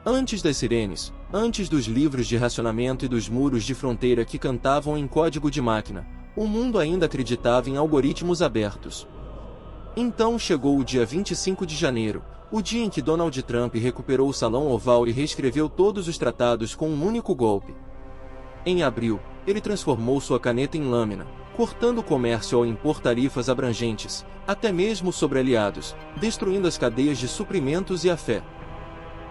Antes das sirenes, antes dos livros de racionamento e dos muros de fronteira que cantavam em código de máquina, o mundo ainda acreditava em algoritmos abertos. Então chegou o dia 25 de janeiro, o dia em que Donald Trump recuperou o Salão Oval e reescreveu todos os tratados com um único golpe. Em abril, ele transformou sua caneta em lâmina, cortando o comércio ao impor tarifas abrangentes, até mesmo sobre aliados, destruindo as cadeias de suprimentos e a fé.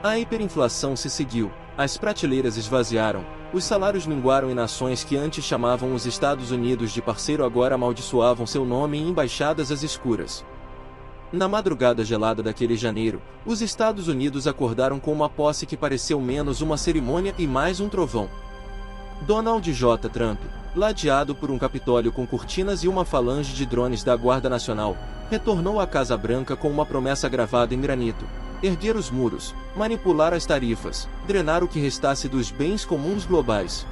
A hiperinflação se seguiu, as prateleiras esvaziaram, os salários minguaram e nações que antes chamavam os Estados Unidos de parceiro agora amaldiçoavam seu nome em embaixadas às escuras. Na madrugada gelada daquele janeiro, os Estados Unidos acordaram com uma posse que pareceu menos uma cerimônia e mais um trovão. Donald J. Trump, ladeado por um Capitólio com cortinas e uma falange de drones da Guarda Nacional, retornou à Casa Branca com uma promessa gravada em granito: erguer os muros, manipular as tarifas, drenar o que restasse dos bens comuns globais.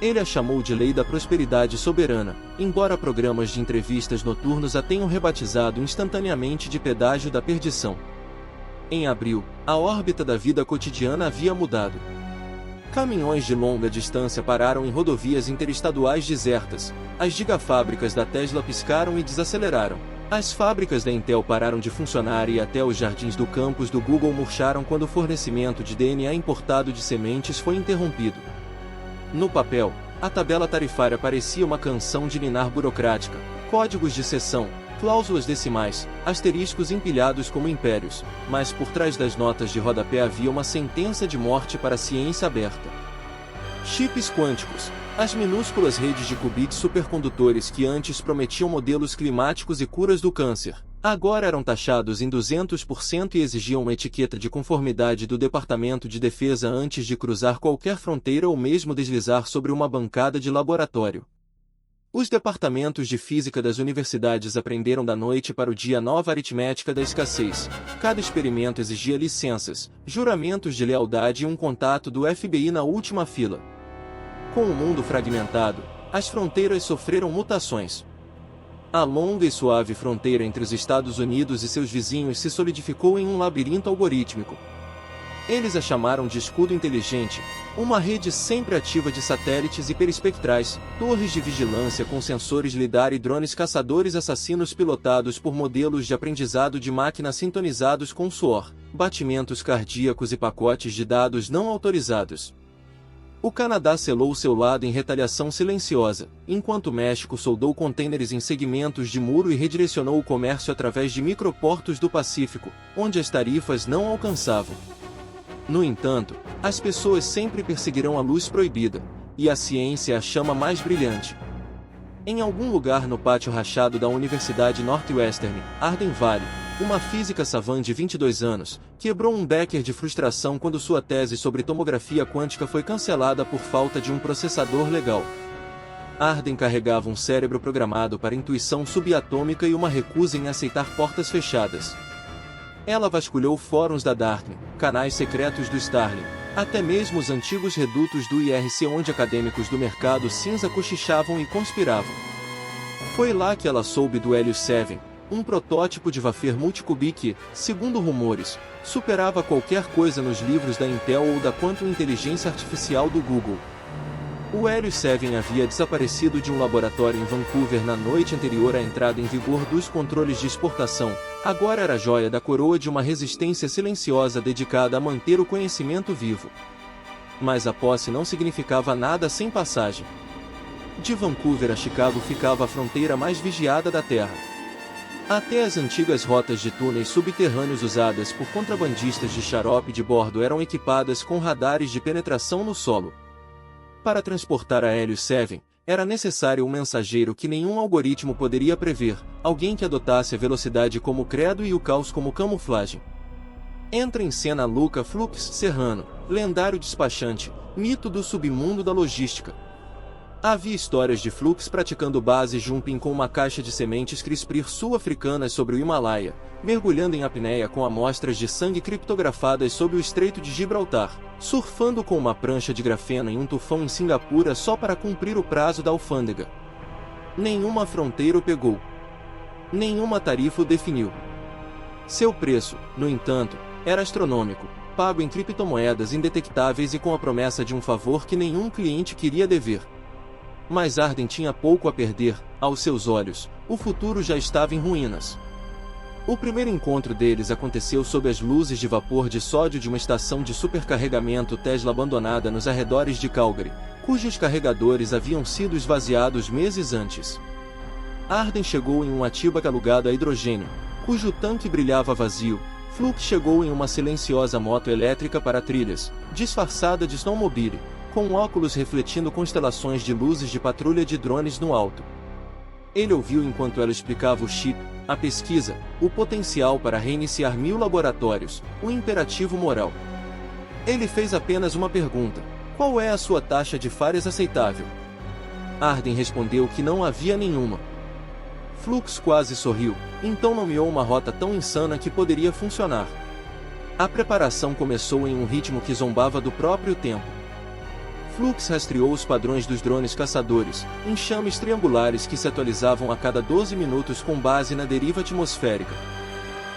Ele a chamou de Lei da Prosperidade Soberana, embora programas de entrevistas noturnos a tenham rebatizado instantaneamente de Pedágio da Perdição. Em abril, a órbita da vida cotidiana havia mudado. Caminhões de longa distância pararam em rodovias interestaduais desertas, as gigafábricas da Tesla piscaram e desaceleraram. As fábricas da Intel pararam de funcionar e até os jardins do campus do Google murcharam quando o fornecimento de DNA importado de sementes foi interrompido. No papel, a tabela tarifária parecia uma canção de ninar burocrática, códigos de seção, cláusulas decimais, asteriscos empilhados como impérios, mas por trás das notas de rodapé havia uma sentença de morte para a ciência aberta. Chips quânticos, as minúsculas redes de qubits supercondutores que antes prometiam modelos climáticos e curas do câncer, agora eram taxados em 200% e exigiam uma etiqueta de conformidade do Departamento de Defesa antes de cruzar qualquer fronteira ou mesmo deslizar sobre uma bancada de laboratório. Os departamentos de física das universidades aprenderam da noite para o dia nova aritmética da escassez. Cada experimento exigia licenças, juramentos de lealdade e um contato do FBI na última fila. Com o mundo fragmentado, as fronteiras sofreram mutações. A longa e suave fronteira entre os Estados Unidos e seus vizinhos se solidificou em um labirinto algorítmico. Eles a chamaram de escudo inteligente, uma rede sempre ativa de satélites hiperespectrais, torres de vigilância com sensores lidar e drones caçadores assassinos pilotados por modelos de aprendizado de máquina sintonizados com suor, batimentos cardíacos e pacotes de dados não autorizados. O Canadá selou seu lado em retaliação silenciosa, enquanto o México soldou contêineres em segmentos de muro e redirecionou o comércio através de microportos do Pacífico, onde as tarifas não alcançavam. No entanto, as pessoas sempre perseguirão a luz proibida, e a ciência é a chama mais brilhante. Em algum lugar no pátio rachado da Universidade Northwestern, Arden Valley, uma física savant de 22 anos, quebrou um becker de frustração quando sua tese sobre tomografia quântica foi cancelada por falta de um processador legal. Arden carregava um cérebro programado para intuição subatômica e uma recusa em aceitar portas fechadas. Ela vasculhou fóruns da Darknet, canais secretos do Starlink, até mesmo os antigos redutos do IRC onde acadêmicos do mercado cinza cochichavam e conspiravam. Foi lá que ela soube do Helios 7, um protótipo de wafer multicubi que, segundo rumores, superava qualquer coisa nos livros da Intel ou da Quantum Inteligência Artificial do Google. O Helios 7 havia desaparecido de um laboratório em Vancouver na noite anterior à entrada em vigor dos controles de exportação, agora era a joia da coroa de uma resistência silenciosa dedicada a manter o conhecimento vivo. Mas a posse não significava nada sem passagem. De Vancouver a Chicago ficava a fronteira mais vigiada da Terra. Até as antigas rotas de túneis subterrâneos usadas por contrabandistas de xarope de bordo eram equipadas com radares de penetração no solo. Para transportar a Helios 7, era necessário um mensageiro que nenhum algoritmo poderia prever, alguém que adotasse a velocidade como credo e o caos como camuflagem. Entra em cena Luca Flux Serrano, lendário despachante, mito do submundo da logística. Havia histórias de Flux praticando base jumping com uma caixa de sementes CRISPR sul-africanas sobre o Himalaia, mergulhando em apneia com amostras de sangue criptografadas sob o Estreito de Gibraltar, surfando com uma prancha de grafeno em um tufão em Singapura só para cumprir o prazo da alfândega. Nenhuma fronteira o pegou. Nenhuma tarifa o definiu. Seu preço, no entanto, era astronômico. pago em criptomoedas indetectáveis e com a promessa de um favor que nenhum cliente queria dever. Mas Arden tinha pouco a perder. Aos seus olhos, o futuro já estava em ruínas. O primeiro encontro deles aconteceu sob as luzes de vapor de sódio de uma estação de supercarregamento Tesla abandonada nos arredores de Calgary, cujos carregadores haviam sido esvaziados meses antes. Arden chegou em um Atibac alugado a hidrogênio, cujo tanque brilhava vazio. Flux chegou em uma silenciosa moto elétrica para trilhas, disfarçada de snowmobile, com óculos refletindo constelações de luzes de patrulha de drones no alto. Ele ouviu enquanto ela explicava o chip, a pesquisa, o potencial para reiniciar 1000 laboratórios, o imperativo moral. Ele fez apenas uma pergunta: qual é a sua taxa de falhas aceitável? Arden respondeu que não havia nenhuma. Flux quase sorriu, então nomeou uma rota tão insana que poderia funcionar. A preparação começou em um ritmo que zombava do próprio tempo. Flux rastreou os padrões dos drones caçadores, enxames triangulares que se atualizavam a cada 12 minutos com base na deriva atmosférica.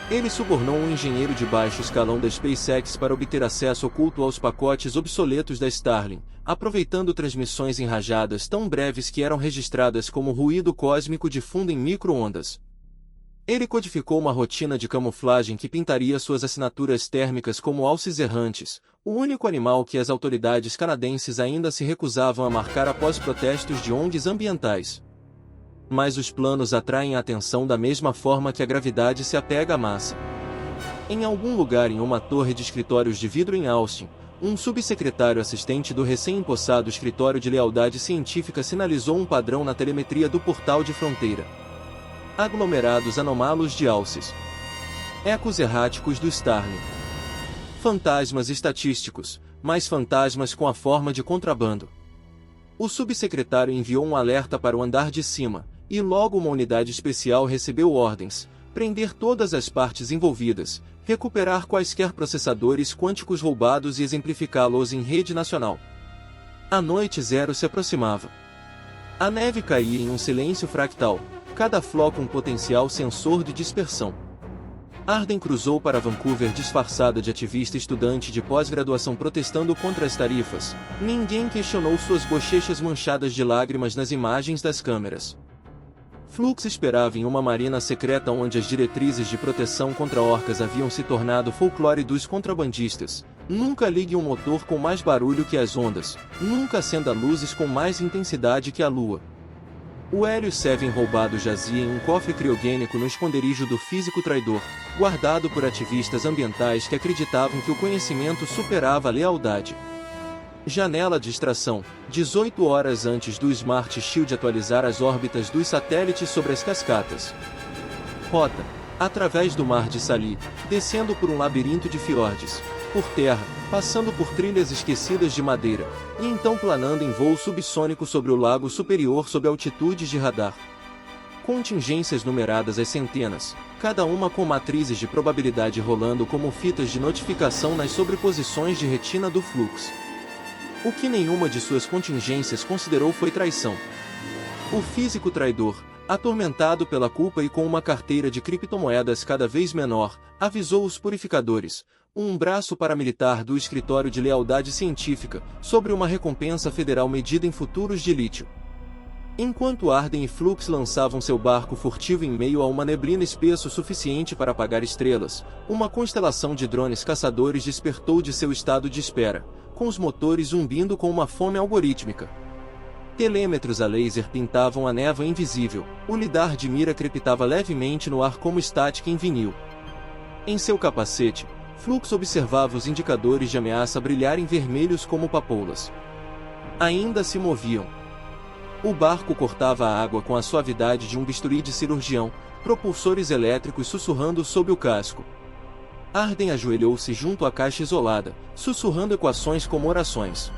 Ele subornou um engenheiro de baixo escalão da SpaceX para obter acesso oculto aos pacotes obsoletos da Starlink, aproveitando transmissões em rajadas tão breves que eram registradas como ruído cósmico de fundo em micro-ondas. Ele codificou uma rotina de camuflagem que pintaria suas assinaturas térmicas como alces errantes, o único animal que as autoridades canadenses ainda se recusavam a marcar após protestos de ONGs ambientais. Mas os planos atraem a atenção da mesma forma que a gravidade se apega à massa. Em algum lugar em uma torre de escritórios de vidro em Austin, um subsecretário assistente do recém-empossado Escritório de Lealdade Científica sinalizou um padrão na telemetria do portal de fronteira. Aglomerados anômalos de alces. Ecos erráticos do Starlink. Fantasmas estatísticos, mas fantasmas com a forma de contrabando. O subsecretário enviou um alerta para o andar de cima, e logo uma unidade especial recebeu ordens: prender todas as partes envolvidas, recuperar quaisquer processadores quânticos roubados e exemplificá-los em rede nacional. A noite zero se aproximava. A neve caía em um silêncio fractal, cada floco um potencial sensor de dispersão. Arden cruzou para Vancouver disfarçada de ativista estudante de pós-graduação protestando contra as tarifas. Ninguém questionou suas bochechas manchadas de lágrimas nas imagens das câmeras. Flux esperava em uma marina secreta onde as diretrizes de proteção contra orcas haviam se tornado folclore dos contrabandistas. Nunca ligue um motor com mais barulho que as ondas, nunca acenda luzes com mais intensidade que a lua. O Hélio 7 roubado jazia em um cofre criogênico no esconderijo do físico traidor, guardado por ativistas ambientais que acreditavam que o conhecimento superava a lealdade. Janela de extração, 18 horas antes do Smart Shield atualizar as órbitas dos satélites sobre as cascatas. Rota: através do Mar de Sali, descendo por um labirinto de fiordes, por terra, passando por trilhas esquecidas de madeira, e então planando em voo subsônico sobre o lago superior sob altitudes de radar. Contingências numeradas às centenas, cada uma com matrizes de probabilidade rolando como fitas de notificação nas sobreposições de retina do Flux. O que nenhuma de suas contingências considerou foi traição. O físico traidor, atormentado pela culpa e com uma carteira de criptomoedas cada vez menor, avisou os purificadores, um braço paramilitar do Escritório de Lealdade Científica, sobre uma recompensa federal medida em futuros de lítio. Enquanto Arden e Flux lançavam seu barco furtivo em meio a uma neblina espessa o suficiente para apagar estrelas, uma constelação de drones caçadores despertou de seu estado de espera, com os motores zumbindo com uma fome algorítmica. Telêmetros a laser pintavam a névoa invisível, o lidar de mira crepitava levemente no ar como estática em vinil. Em seu capacete, Flux observava os indicadores de ameaça brilharem vermelhos como papoulas. Ainda se moviam. O barco cortava a água com a suavidade de um bisturi de cirurgião, propulsores elétricos sussurrando sob o casco. Arden ajoelhou-se junto à caixa isolada, sussurrando equações como orações.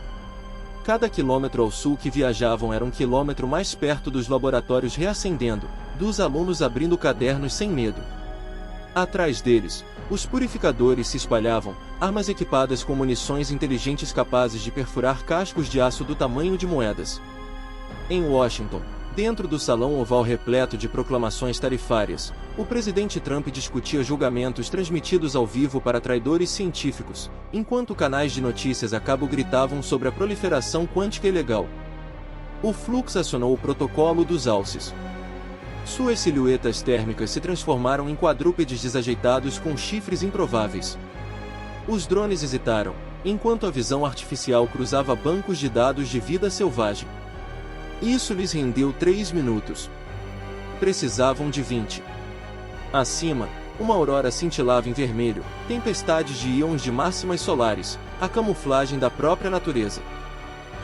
Cada quilômetro ao sul que viajavam era um quilômetro mais perto dos laboratórios reacendendo, dos alunos abrindo cadernos sem medo. Atrás deles, os purificadores se espalhavam, armas equipadas com munições inteligentes capazes de perfurar cascos de aço do tamanho de moedas. Em Washington, Dentro do salão oval repleto de proclamações tarifárias, o presidente Trump discutia julgamentos transmitidos ao vivo para traidores científicos, enquanto canais de notícias a cabo gritavam sobre a proliferação quântica ilegal. O Flux acionou o protocolo dos alces. Suas silhuetas térmicas se transformaram em quadrúpedes desajeitados com chifres improváveis. Os drones hesitaram, enquanto a visão artificial cruzava bancos de dados de vida selvagem. Isso lhes rendeu 3 minutos. Precisavam de 20. Acima, uma aurora cintilava em vermelho, tempestades de íons de máximas solares, a camuflagem da própria natureza.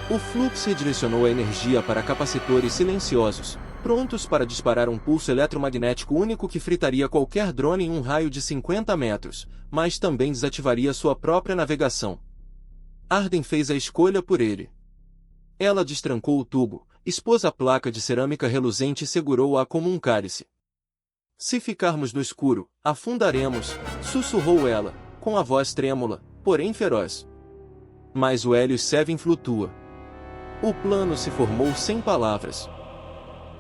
O Flux redirecionou a energia para capacitores silenciosos, prontos para disparar um pulso eletromagnético único que fritaria qualquer drone em um raio de 50 metros, mas também desativaria sua própria navegação. Arden fez a escolha por ele. Ela destrancou o tubo, expôs a placa de cerâmica reluzente e segurou-a como um cálice. Se ficarmos no escuro, afundaremos, sussurrou ela, com a voz trêmula, porém feroz. Mas o Helios 7 flutua. O plano se formou sem palavras.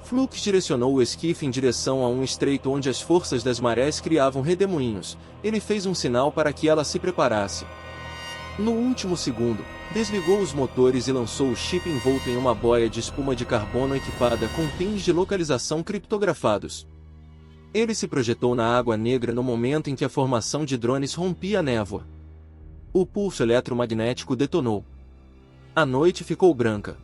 Flux direcionou o esquife em direção a um estreito onde as forças das marés criavam redemoinhos. Ele fez um sinal para que ela se preparasse. No último segundo, desligou os motores e lançou o chip envolto em uma boia de espuma de carbono equipada com pins de localização criptografados. Ele se projetou na água negra no momento em que a formação de drones rompia a névoa. O pulso eletromagnético detonou. A noite ficou branca.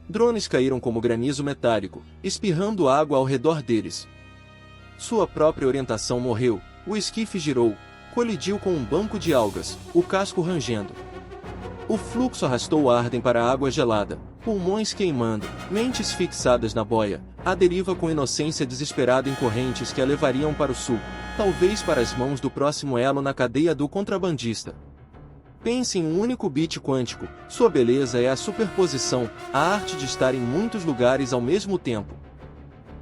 Drones caíram como granizo metálico, espirrando água ao redor deles. Sua própria orientação morreu, o esquife girou, colidiu com um banco de algas, o casco rangendo. O fluxo arrastou Arden para a água gelada, pulmões queimando, mentes fixadas na boia, à deriva com inocência desesperada em correntes que a levariam para o sul, talvez para as mãos do próximo elo na cadeia do contrabandista. Pense em um único bit quântico, sua beleza é a superposição, a arte de estar em muitos lugares ao mesmo tempo.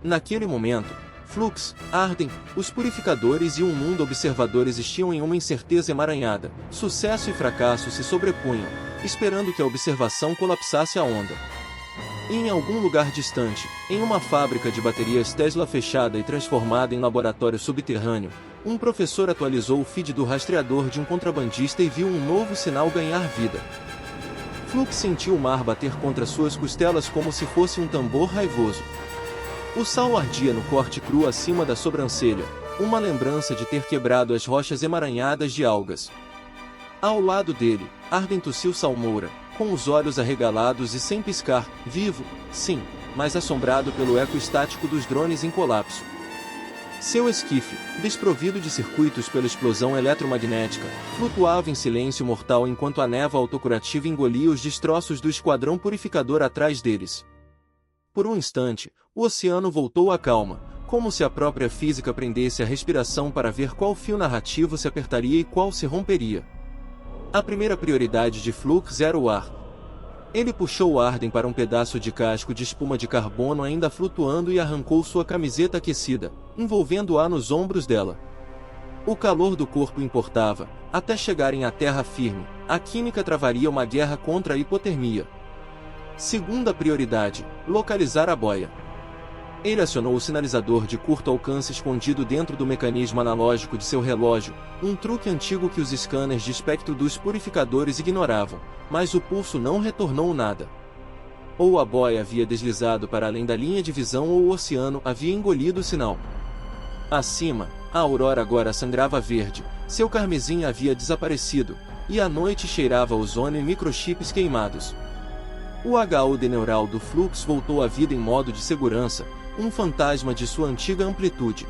Naquele momento, Flux, Arden, os purificadores e um mundo observador existiam em uma incerteza emaranhada. Sucesso e fracasso se sobrepunham, esperando que a observação colapsasse a onda. E em algum lugar distante, em uma fábrica de baterias Tesla fechada e transformada em laboratório subterrâneo, um professor atualizou o feed do rastreador de um contrabandista e viu um novo sinal ganhar vida. Flux sentiu o mar bater contra suas costelas como se fosse um tambor raivoso. O sal ardia no corte cru acima da sobrancelha, uma lembrança de ter quebrado as rochas emaranhadas de algas. Ao lado dele, Arden tossiu salmoura, com os olhos arregalados e sem piscar, vivo, sim, mas assombrado pelo eco estático dos drones em colapso. Seu esquife, desprovido de circuitos pela explosão eletromagnética, flutuava em silêncio mortal enquanto a névoa autocurativa engolia os destroços do esquadrão purificador atrás deles. Por um instante, o oceano voltou à calma, como se a própria física prendesse a respiração para ver qual fio narrativo se apertaria e qual se romperia. A primeira prioridade de Flux era o ar. Ele puxou Arden para um pedaço de casco de espuma de carbono ainda flutuando e arrancou sua camiseta aquecida, envolvendo-a nos ombros dela. O calor do corpo importava, até chegarem à terra firme, a química travaria uma guerra contra a hipotermia. Segunda prioridade, localizar a boia. Ele acionou o sinalizador de curto alcance escondido dentro do mecanismo analógico de seu relógio, um truque antigo que os scanners de espectro dos purificadores ignoravam, mas o pulso não retornou nada. Ou a boia havia deslizado para além da linha de visão ou o oceano havia engolido o sinal. Acima, a aurora agora sangrava verde, seu carmesim havia desaparecido, e a noite cheirava a ozônio e microchips queimados. O HUD neural do Flux voltou à vida em modo de segurança, um fantasma de sua antiga amplitude.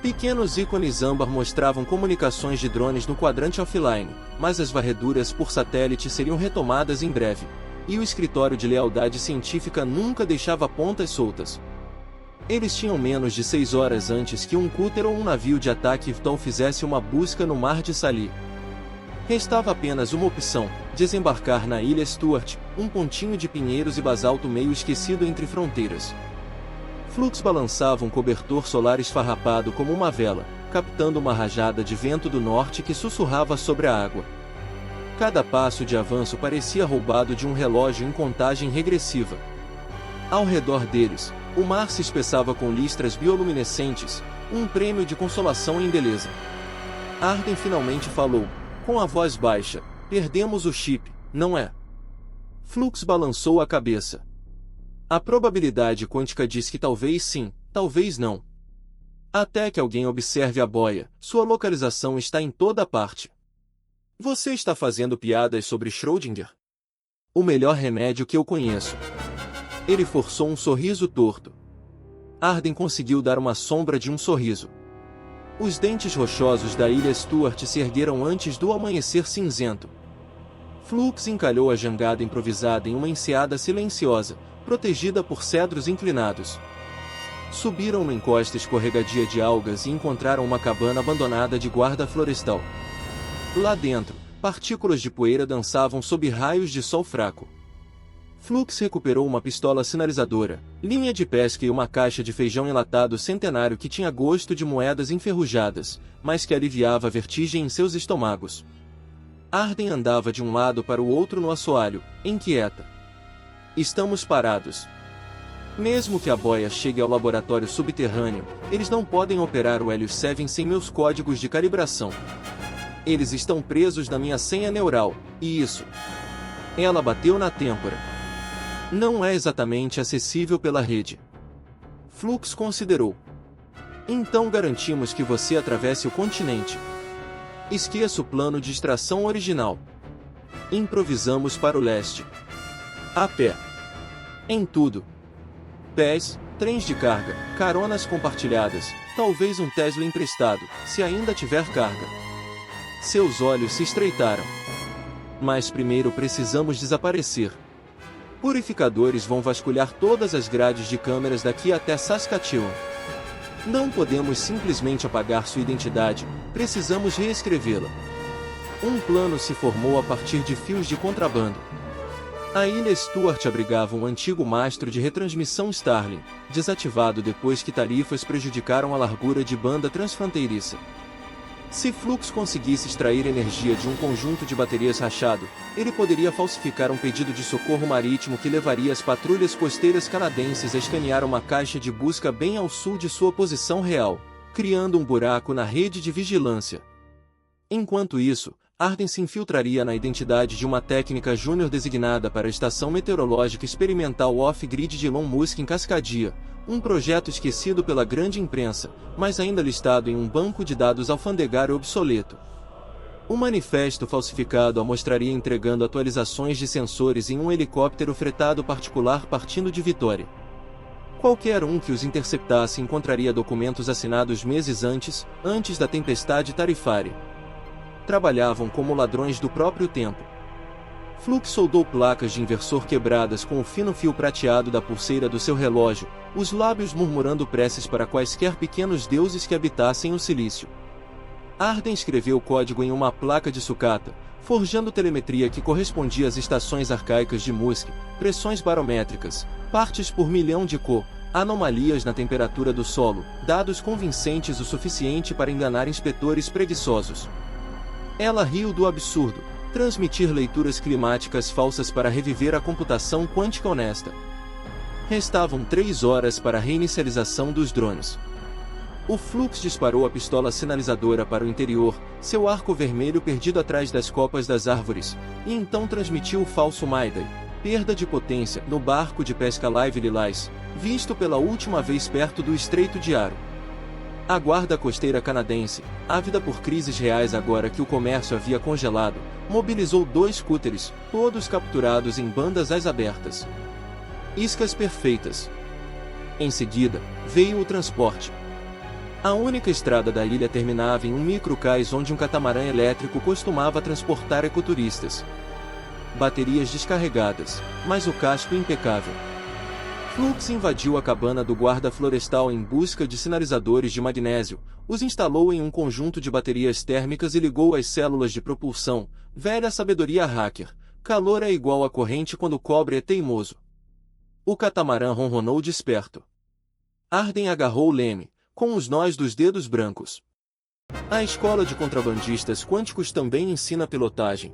Pequenos ícones âmbar mostravam comunicações de drones no quadrante offline, mas as varreduras por satélite seriam retomadas em breve, e o escritório de lealdade científica nunca deixava pontas soltas. Eles tinham menos de 6 horas antes que um cúter ou um navio de ataque VTOL fizesse uma busca no mar de Sali. Restava apenas uma opção, desembarcar na ilha Stuart, um pontinho de pinheiros e basalto meio esquecido entre fronteiras. Flux balançava um cobertor solar esfarrapado como uma vela, captando uma rajada de vento do norte que sussurrava sobre a água. Cada passo de avanço parecia roubado de um relógio em contagem regressiva. Ao redor deles, o mar se espessava com listras bioluminescentes, um prêmio de consolação em beleza. Arden finalmente falou, com a voz baixa: perdemos o chip, não é? Flux balançou a cabeça. A probabilidade quântica diz que talvez sim, talvez não. Até que alguém observe a boia, sua localização está em toda parte. Você está fazendo piadas sobre Schrödinger? O melhor remédio que eu conheço. Ele forçou um sorriso torto. Arden conseguiu dar uma sombra de um sorriso. Os dentes rochosos da ilha Stuart se ergueram antes do amanhecer cinzento. Flux encalhou a jangada improvisada em uma enseada silenciosa, protegida por cedros inclinados. Subiram uma encosta escorregadia de algas e encontraram uma cabana abandonada de guarda florestal. Lá dentro, partículas de poeira dançavam sob raios de sol fraco. Flux recuperou uma pistola sinalizadora, linha de pesca e uma caixa de feijão enlatado centenário que tinha gosto de moedas enferrujadas, mas que aliviava a vertigem em seus estômagos. Arden andava de um lado para o outro no assoalho, inquieta. Estamos parados. Mesmo que a boia chegue ao laboratório subterrâneo, eles não podem operar o Helios 7 sem meus códigos de calibração. Eles estão presos na minha senha neural, e isso... Ela bateu na têmpora. Não é exatamente acessível pela rede. Flux considerou. Então garantimos que você atravesse o continente. Esqueça o plano de extração original. Improvisamos para o leste. A pé. Em tudo. Pés, trens de carga, caronas compartilhadas, talvez um Tesla emprestado, se ainda tiver carga. Seus olhos se estreitaram. Mas primeiro precisamos desaparecer. Purificadores vão vasculhar todas as grades de câmeras daqui até Saskatchewan. Não podemos simplesmente apagar sua identidade, precisamos reescrevê-la. Um plano se formou a partir de fios de contrabando. A ilha Stuart abrigava um antigo mastro de retransmissão Starlink, desativado depois que tarifas prejudicaram a largura de banda transfronteiriça. Se Flux conseguisse extrair energia de um conjunto de baterias rachado, ele poderia falsificar um pedido de socorro marítimo que levaria as patrulhas costeiras canadenses a escanear uma caixa de busca bem ao sul de sua posição real, criando um buraco na rede de vigilância. Enquanto isso, Arden se infiltraria na identidade de uma técnica júnior designada para a Estação Meteorológica Experimental Off-Grid de Elon Musk em Cascadia, um projeto esquecido pela grande imprensa, mas ainda listado em um banco de dados alfandegário obsoleto. O manifesto falsificado a mostraria entregando atualizações de sensores em um helicóptero fretado particular partindo de Vitória. Qualquer um que os interceptasse encontraria documentos assinados meses antes da tempestade tarifária. Trabalhavam como ladrões do próprio tempo. Flux soldou placas de inversor quebradas com o fino fio prateado da pulseira do seu relógio, os lábios murmurando preces para quaisquer pequenos deuses que habitassem o silício. Arden escreveu o código em uma placa de sucata, forjando telemetria que correspondia às estações arcaicas de Musk, pressões barométricas, partes por milhão de anomalias na temperatura do solo, dados convincentes o suficiente para enganar inspetores preguiçosos. Ela riu do absurdo, transmitir leituras climáticas falsas para reviver a computação quântica honesta. Restavam 3 horas para a reinicialização dos drones. O Flux disparou a pistola sinalizadora para o interior, seu arco vermelho perdido atrás das copas das árvores, e então transmitiu o falso Mayday, perda de potência, no barco de pesca Lively Lies, visto pela última vez perto do Estreito de Aro. A guarda costeira canadense, ávida por crises reais agora que o comércio havia congelado, mobilizou 2 cúteres, todos capturados em bandas às abertas. Iscas perfeitas. Em seguida, veio o transporte. A única estrada da ilha terminava em um microcais onde um catamarã elétrico costumava transportar ecoturistas. Baterias descarregadas, mas o casco impecável. Flux invadiu a cabana do guarda florestal em busca de sinalizadores de magnésio, os instalou em um conjunto de baterias térmicas e ligou as células de propulsão, velha sabedoria hacker, calor é igual a corrente quando o cobre é teimoso. O catamarã ronronou desperto. Arden agarrou o leme, com os nós dos dedos brancos. A escola de contrabandistas quânticos também ensina pilotagem.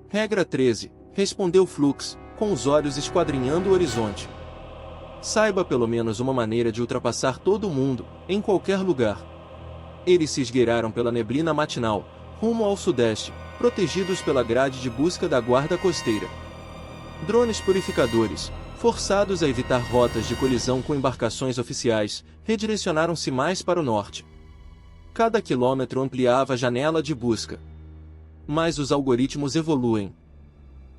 Regra 13, respondeu Flux, com os olhos esquadrinhando o horizonte. saiba pelo menos uma maneira de ultrapassar todo mundo, em qualquer lugar. Eles se esgueiraram pela neblina matinal, rumo ao sudeste, protegidos pela grade de busca da guarda costeira. Drones purificadores, forçados a evitar rotas de colisão com embarcações oficiais, redirecionaram-se mais para o norte. Cada quilômetro ampliava a janela de busca. Mas os algoritmos evoluem.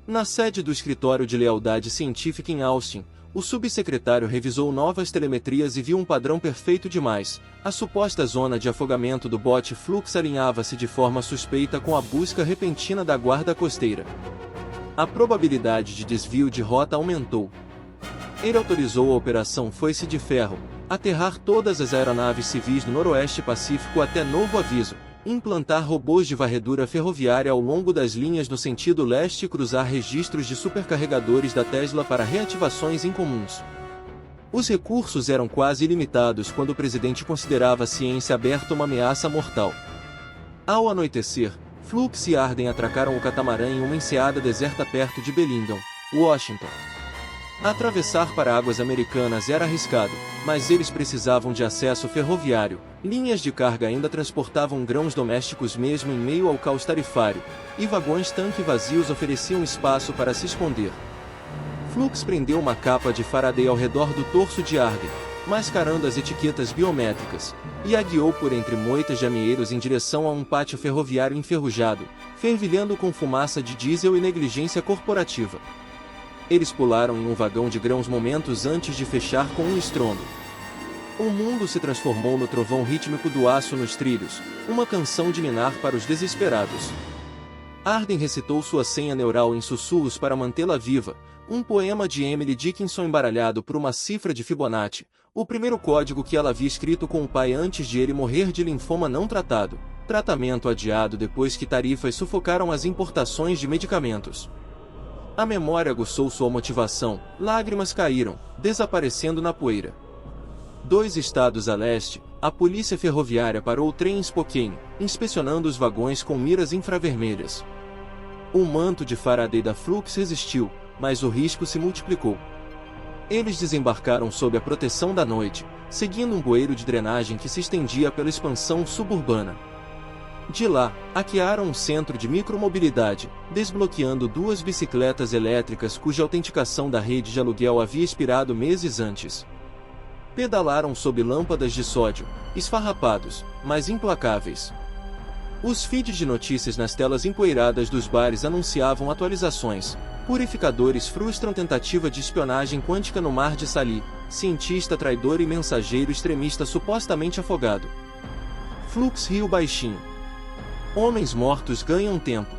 Na sede do Escritório de Lealdade Científica em Austin, o subsecretário revisou novas telemetrias e viu um padrão perfeito demais. A suposta zona de afogamento do bote Flux alinhava-se de forma suspeita com a busca repentina da guarda costeira. A probabilidade de desvio de rota aumentou. Ele autorizou a Operação Foice de Ferro, aterrar todas as aeronaves civis no Noroeste Pacífico até novo aviso, implantar robôs de varredura ferroviária ao longo das linhas no sentido leste e cruzar registros de supercarregadores da Tesla para reativações incomuns. Os recursos eram quase ilimitados quando o presidente considerava a ciência aberta uma ameaça mortal. Ao anoitecer, Flux e Arden atracaram o catamarã em uma enseada deserta perto de Bellington, Washington. Atravessar para águas americanas era arriscado, mas eles precisavam de acesso ferroviário, linhas de carga ainda transportavam grãos domésticos mesmo em meio ao caos tarifário, e vagões-tanque vazios ofereciam espaço para se esconder. Flux prendeu uma capa de Faraday ao redor do torso de Arden, mascarando as etiquetas biométricas, e a guiou por entre moitas de amieiros em direção a um pátio ferroviário enferrujado, fervilhando com fumaça de diesel e negligência corporativa. Eles pularam em um vagão de grãos momentos antes de fechar com um estrondo. O mundo se transformou no trovão rítmico do aço nos trilhos, uma canção de ninar para os desesperados. Arden recitou sua senha neural em sussurros para mantê-la viva, um poema de Emily Dickinson embaralhado por uma cifra de Fibonacci, o primeiro código que ela havia escrito com o pai antes de ele morrer de linfoma não tratado, tratamento adiado depois que tarifas sufocaram as importações de medicamentos. A memória aguçou sua motivação, lágrimas caíram, desaparecendo na poeira. 2 estados a leste, a polícia ferroviária parou o trem em Spokane, inspecionando os vagões com miras infravermelhas. O manto de Faraday da Flux resistiu, mas o risco se multiplicou. Eles desembarcaram sob a proteção da noite, seguindo um bueiro de drenagem que se estendia pela expansão suburbana. De lá, hackearam um centro de micromobilidade, desbloqueando 2 bicicletas elétricas cuja autenticação da rede de aluguel havia expirado meses antes. Pedalaram sob lâmpadas de sódio, esfarrapados, mas implacáveis. Os feeds de notícias nas telas empoeiradas dos bares anunciavam atualizações. Purificadores frustram tentativa de espionagem quântica no mar de Sali, cientista traidor e mensageiro extremista supostamente afogado. Flux riu baixinho. Homens mortos ganham tempo.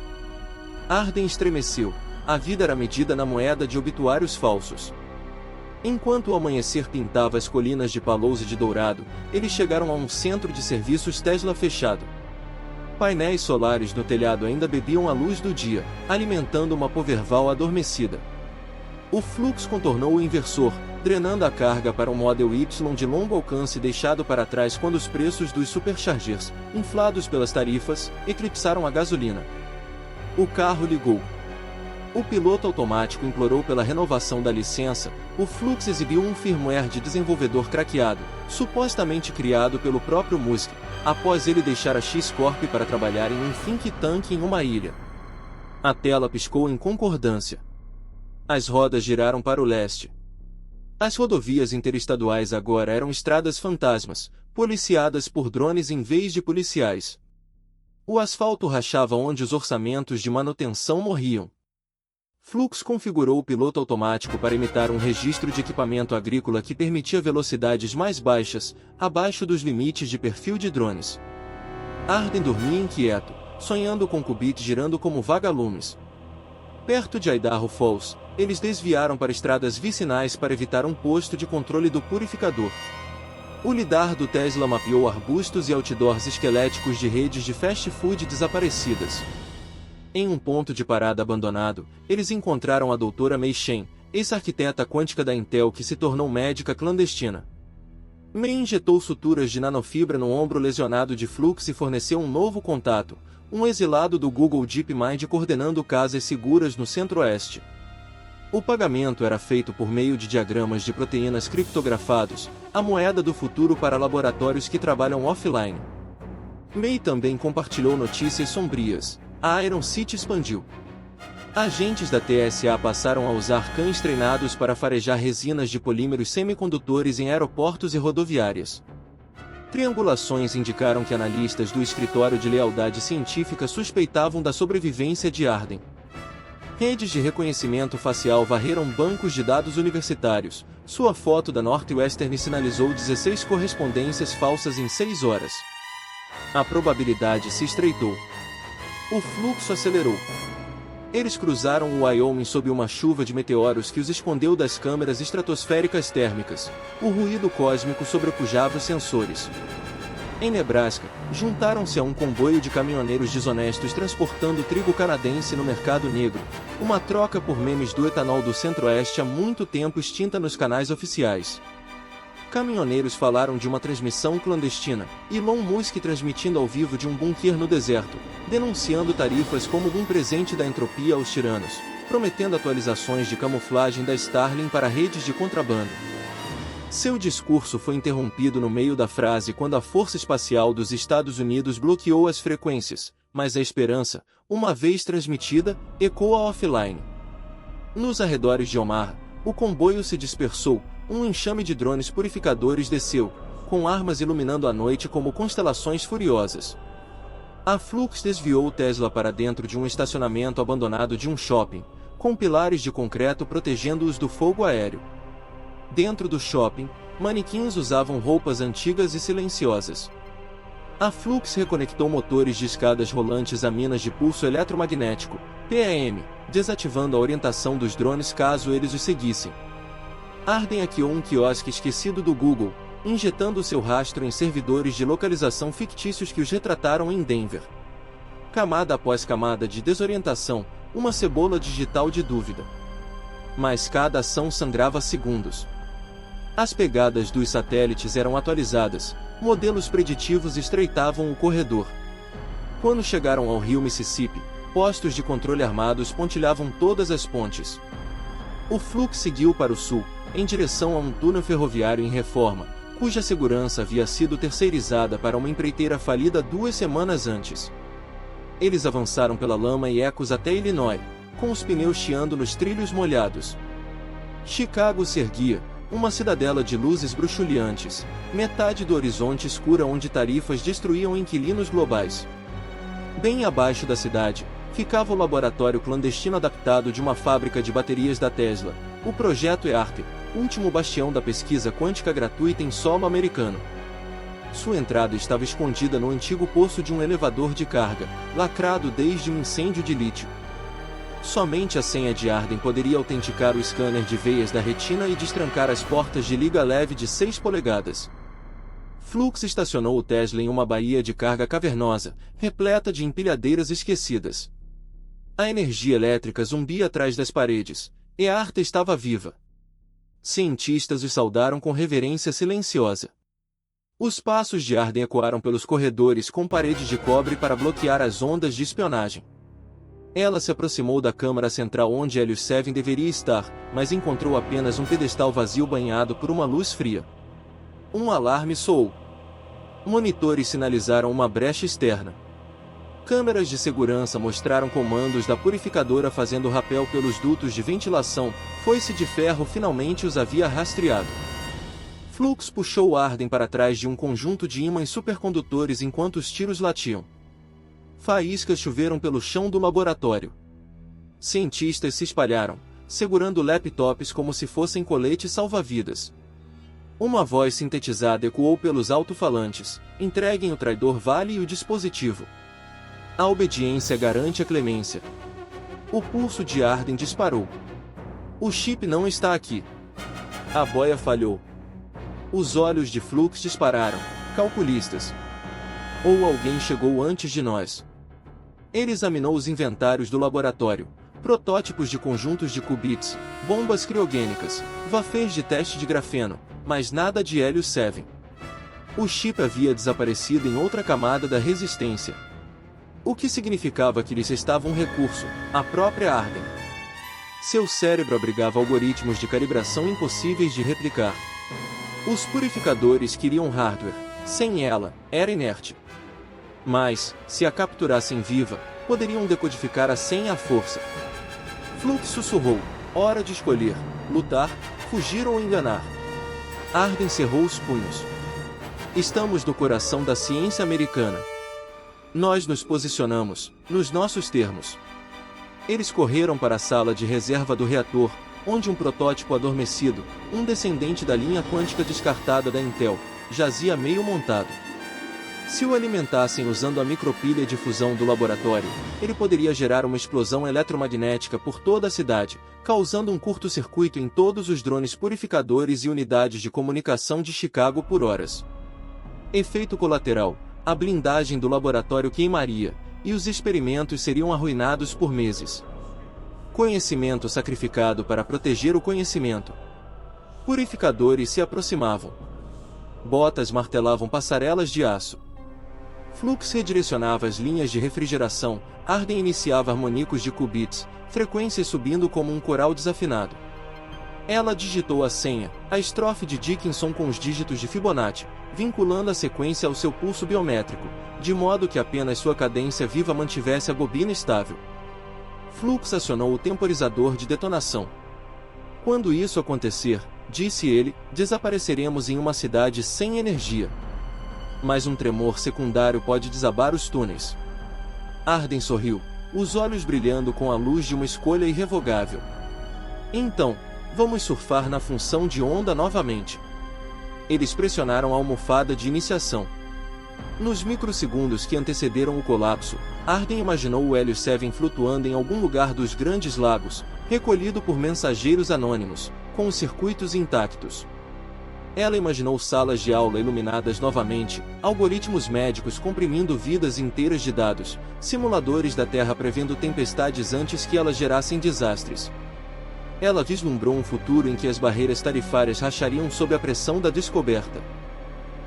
Arden estremeceu. A vida era medida na moeda de obituários falsos. Enquanto o amanhecer pintava as colinas de Palouze de Dourado, eles chegaram a um centro de serviços Tesla fechado. Painéis solares no telhado ainda bebiam a luz do dia, alimentando uma Powerval adormecida. O Flux contornou o inversor, drenando a carga para um Model Y de longo alcance deixado para trás quando os preços dos superchargers, inflados pelas tarifas, eclipsaram a gasolina. O carro ligou. O piloto automático implorou pela renovação da licença. O Flux exibiu um firmware de desenvolvedor craqueado, supostamente criado pelo próprio Musk, após ele deixar a X-Corp para trabalhar em um think tank em uma ilha. A tela piscou em concordância. As rodas giraram para o leste. As rodovias interestaduais agora eram estradas fantasmas, policiadas por drones em vez de policiais. O asfalto rachava onde os orçamentos de manutenção morriam. Flux configurou o piloto automático para imitar um registro de equipamento agrícola que permitia velocidades mais baixas, abaixo dos limites de perfil de drones. Arden dormia inquieto, sonhando com Qubit girando como vagalumes. Perto de Idaho Falls, eles desviaram para estradas vicinais para evitar um posto de controle do purificador. O lidar do Tesla mapeou arbustos e outdoors esqueléticos de redes de fast food desaparecidas. Em um ponto de parada abandonado, eles encontraram a doutora Mei Chen, ex-arquiteta quântica da Intel que se tornou médica clandestina. Mei injetou suturas de nanofibra no ombro lesionado de Flux e forneceu um novo contato, um exilado do Google DeepMind coordenando casas seguras no centro-oeste. O pagamento era feito por meio de diagramas de proteínas criptografados, a moeda do futuro para laboratórios que trabalham offline. May também compartilhou notícias sombrias. A Iron City expandiu. Agentes da TSA passaram a usar cães treinados para farejar resinas de polímeros semicondutores em aeroportos e rodoviárias. Triangulações indicaram que analistas do Escritório de Lealdade Científica suspeitavam da sobrevivência de Arden. Redes de reconhecimento facial varreram bancos de dados universitários. Sua foto da Northwestern sinalizou 16 correspondências falsas em 6 horas. A probabilidade se estreitou. O fluxo acelerou. Eles cruzaram o Wyoming sob uma chuva de meteoros que os escondeu das câmeras estratosféricas térmicas. O ruído cósmico sobrepujava os sensores. Em Nebraska, juntaram-se a um comboio de caminhoneiros desonestos transportando trigo canadense no mercado negro, uma troca por memes do etanol do Centro-Oeste há muito tempo extinta nos canais oficiais. Caminhoneiros falaram de uma transmissão clandestina, Elon Musk transmitindo ao vivo de um bunker no deserto, denunciando tarifas como um presente da entropia aos tiranos, prometendo atualizações de camuflagem da Starlink para redes de contrabando. Seu discurso foi interrompido no meio da frase quando a Força Espacial dos Estados Unidos bloqueou as frequências, mas a esperança, uma vez transmitida, ecoa offline. Nos arredores de Omaha, o comboio se dispersou, um enxame de drones purificadores desceu, com armas iluminando a noite como constelações furiosas. A Flux desviou o Tesla para dentro de um estacionamento abandonado de um shopping, com pilares de concreto protegendo-os do fogo aéreo. Dentro do shopping, manequins usavam roupas antigas e silenciosas. A Flux reconectou motores de escadas rolantes a minas de pulso eletromagnético, PEM, desativando a orientação dos drones caso eles os seguissem. Arden hackeou um quiosque esquecido do Google, injetando seu rastro em servidores de localização fictícios que os retrataram em Denver. Camada após camada de desorientação, uma cebola digital de dúvida. Mas cada ação sangrava segundos. As pegadas dos satélites eram atualizadas, modelos preditivos estreitavam o corredor. Quando chegaram ao rio Mississippi, postos de controle armados pontilhavam todas as pontes. O Flux seguiu para o sul, em direção a um túnel ferroviário em reforma, cuja segurança havia sido terceirizada para uma empreiteira falida 2 semanas antes. Eles avançaram pela lama e ecos até Illinois, com os pneus chiando nos trilhos molhados. Chicago se erguia, uma cidadela de luzes bruxuleantes, metade do horizonte escura onde tarifas destruíam inquilinos globais. Bem abaixo da cidade, ficava o laboratório clandestino adaptado de uma fábrica de baterias da Tesla, o Projeto EARTH, último bastião da pesquisa quântica gratuita em solo americano. Sua entrada estava escondida no antigo poço de um elevador de carga, lacrado desde um incêndio de lítio. Somente a senha de Arden poderia autenticar o scanner de veias da retina e destrancar as portas de liga leve de 6 polegadas. Flux estacionou o Tesla em uma baía de carga cavernosa, repleta de empilhadeiras esquecidas. A energia elétrica zumbia atrás das paredes, e a arte estava viva. Cientistas os saudaram com reverência silenciosa. Os passos de Arden ecoaram pelos corredores com paredes de cobre para bloquear as ondas de espionagem. Ela se aproximou da câmara central onde Helios 7 deveria estar, mas encontrou apenas um pedestal vazio banhado por uma luz fria. Um alarme soou. Monitores sinalizaram uma brecha externa. Câmeras de segurança mostraram comandos da purificadora fazendo rapel pelos dutos de ventilação. Foice de ferro finalmente os havia rastreado. Flux puxou Arden para trás de um conjunto de ímãs supercondutores enquanto os tiros latiam. Faíscas choveram pelo chão do laboratório. Cientistas se espalharam, segurando laptops como se fossem coletes salva-vidas. Uma voz sintetizada ecoou pelos alto-falantes: entreguem o traidor Vale e o dispositivo. A obediência garante a clemência. O pulso de Arden disparou. O chip não está aqui. A boia falhou. Os olhos de Flux dispararam, calculistas. Ou alguém chegou antes de nós. Ele examinou os inventários do laboratório, protótipos de conjuntos de qubits, bombas criogênicas, wafers de teste de grafeno, mas nada de Helios 7. O chip havia desaparecido em outra camada da resistência. O que significava que lhes estava um recurso, a própria Arden. Seu cérebro abrigava algoritmos de calibração impossíveis de replicar. Os purificadores queriam hardware, sem ela, era inerte. Mas, se a capturassem viva, poderiam decodificar a senha à força. Flux sussurrou, hora de escolher, lutar, fugir ou enganar. Arden cerrou os punhos. Estamos no coração da ciência americana. Nós nos posicionamos, nos nossos termos. Eles correram para a sala de reserva do reator, onde um protótipo adormecido, um descendente da linha quântica descartada da Intel, jazia meio montado. Se o alimentassem usando a micropilha de fusão do laboratório, ele poderia gerar uma explosão eletromagnética por toda a cidade, causando um curto-circuito em todos os drones purificadores e unidades de comunicação de Chicago por horas. Efeito colateral: a blindagem do laboratório queimaria, e os experimentos seriam arruinados por meses. Conhecimento sacrificado para proteger o conhecimento. Purificadores se aproximavam. Botas martelavam passarelas de aço. Flux redirecionava as linhas de refrigeração, Arden iniciava harmônicos de qubits, frequências subindo como um coral desafinado. Ela digitou a senha, a estrofe de Dickinson com os dígitos de Fibonacci, vinculando a sequência ao seu pulso biométrico, de modo que apenas sua cadência viva mantivesse a bobina estável. Flux acionou o temporizador de detonação. Quando isso acontecer, disse ele, desapareceremos em uma cidade sem energia. Mas um tremor secundário pode desabar os túneis. Arden sorriu, os olhos brilhando com a luz de uma escolha irrevogável. Então, vamos surfar na função de onda novamente. Eles pressionaram a almofada de iniciação. Nos microsegundos que antecederam o colapso, Arden imaginou o Hélio 7 flutuando em algum lugar dos Grandes Lagos, recolhido por mensageiros anônimos, com os circuitos intactos. Ela imaginou salas de aula iluminadas novamente, algoritmos médicos comprimindo vidas inteiras de dados, simuladores da Terra prevendo tempestades antes que elas gerassem desastres. Ela vislumbrou um futuro em que as barreiras tarifárias rachariam sob a pressão da descoberta.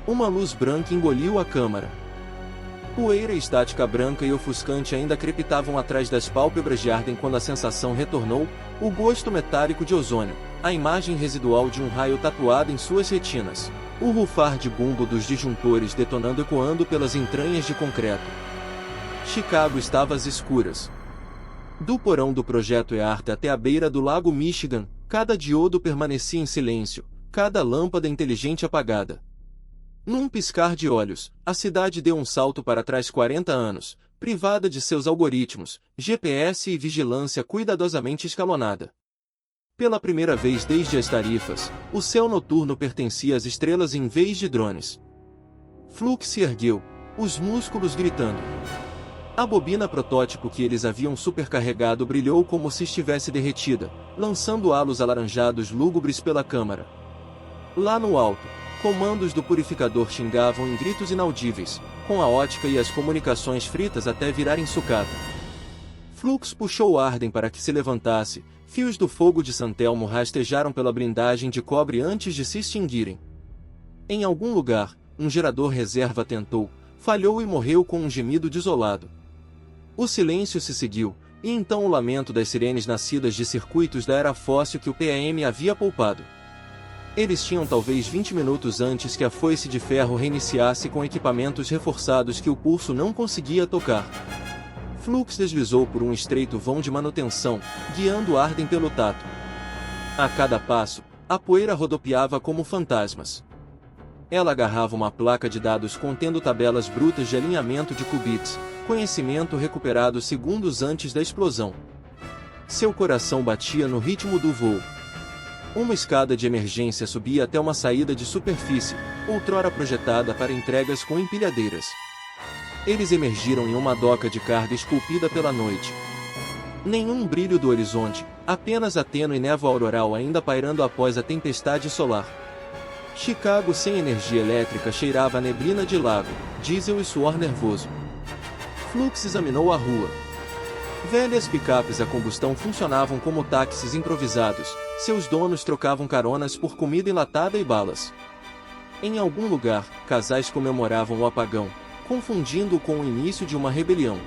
Uma luz branca engoliu a câmara. Poeira estática branca e ofuscante ainda crepitavam atrás das pálpebras de Arden quando a sensação retornou, o gosto metálico de ozônio, a imagem residual de um raio tatuado em suas retinas, o rufar de bumbo dos disjuntores detonando ecoando pelas entranhas de concreto. Chicago estava às escuras. Do porão do Projeto EART até a beira do lago Michigan, cada diodo permanecia em silêncio, cada lâmpada inteligente apagada. Num piscar de olhos, a cidade deu um salto para trás 40 anos, privada de seus algoritmos, GPS e vigilância cuidadosamente escalonada. Pela primeira vez desde as tarifas, o céu noturno pertencia às estrelas em vez de drones. Flux se ergueu, os músculos gritando. A bobina protótipo que eles haviam supercarregado brilhou como se estivesse derretida, lançando halos alaranjados lúgubres pela câmara. Lá no alto, comandos do purificador xingavam em gritos inaudíveis, com a ótica e as comunicações fritas até virarem sucata. Flux puxou Arden para que se levantasse, fios do fogo de Santelmo rastejaram pela blindagem de cobre antes de se extinguirem. Em algum lugar, um gerador reserva tentou, falhou e morreu com um gemido desolado. O silêncio se seguiu, e então o lamento das sirenes nascidas de circuitos da era fóssil que o PAM havia poupado. Eles tinham talvez 20 minutos antes que a foice de ferro reiniciasse com equipamentos reforçados que o pulso não conseguia tocar. Flux deslizou por um estreito vão de manutenção, guiando Arden pelo tato. A cada passo, a poeira rodopiava como fantasmas. Ela agarrava uma placa de dados contendo tabelas brutas de alinhamento de qubits, conhecimento recuperado segundos antes da explosão. Seu coração batia no ritmo do voo. Uma escada de emergência subia até uma saída de superfície, outrora projetada para entregas com empilhadeiras. Eles emergiram em uma doca de carga esculpida pela noite. Nenhum brilho do horizonte, apenas a tênue névoa auroral ainda pairando após a tempestade solar. Chicago sem energia elétrica cheirava a neblina de lago, diesel e suor nervoso. Flux examinou a rua. Velhas picapes a combustão funcionavam como táxis improvisados, seus donos trocavam caronas por comida enlatada e balas. Em algum lugar, casais comemoravam o apagão, confundindo-o com o início de uma rebelião.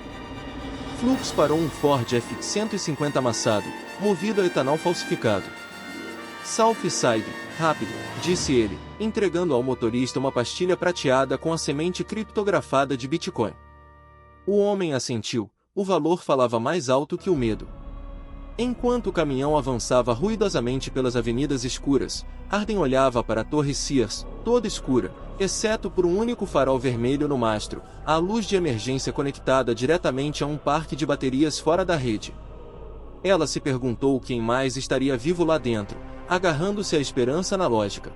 Flux parou um Ford F-150 amassado, movido a etanol falsificado. Southside, rápido, disse ele, entregando ao motorista uma pastilha prateada com a semente criptografada de Bitcoin. O homem assentiu, o valor falava mais alto que o medo. Enquanto o caminhão avançava ruidosamente pelas avenidas escuras, Arden olhava para a torre Sears, toda escura, exceto por um único farol vermelho no mastro, a luz de emergência conectada diretamente a um parque de baterias fora da rede. Ela se perguntou quem mais estaria vivo lá dentro, agarrando-se à esperança analógica.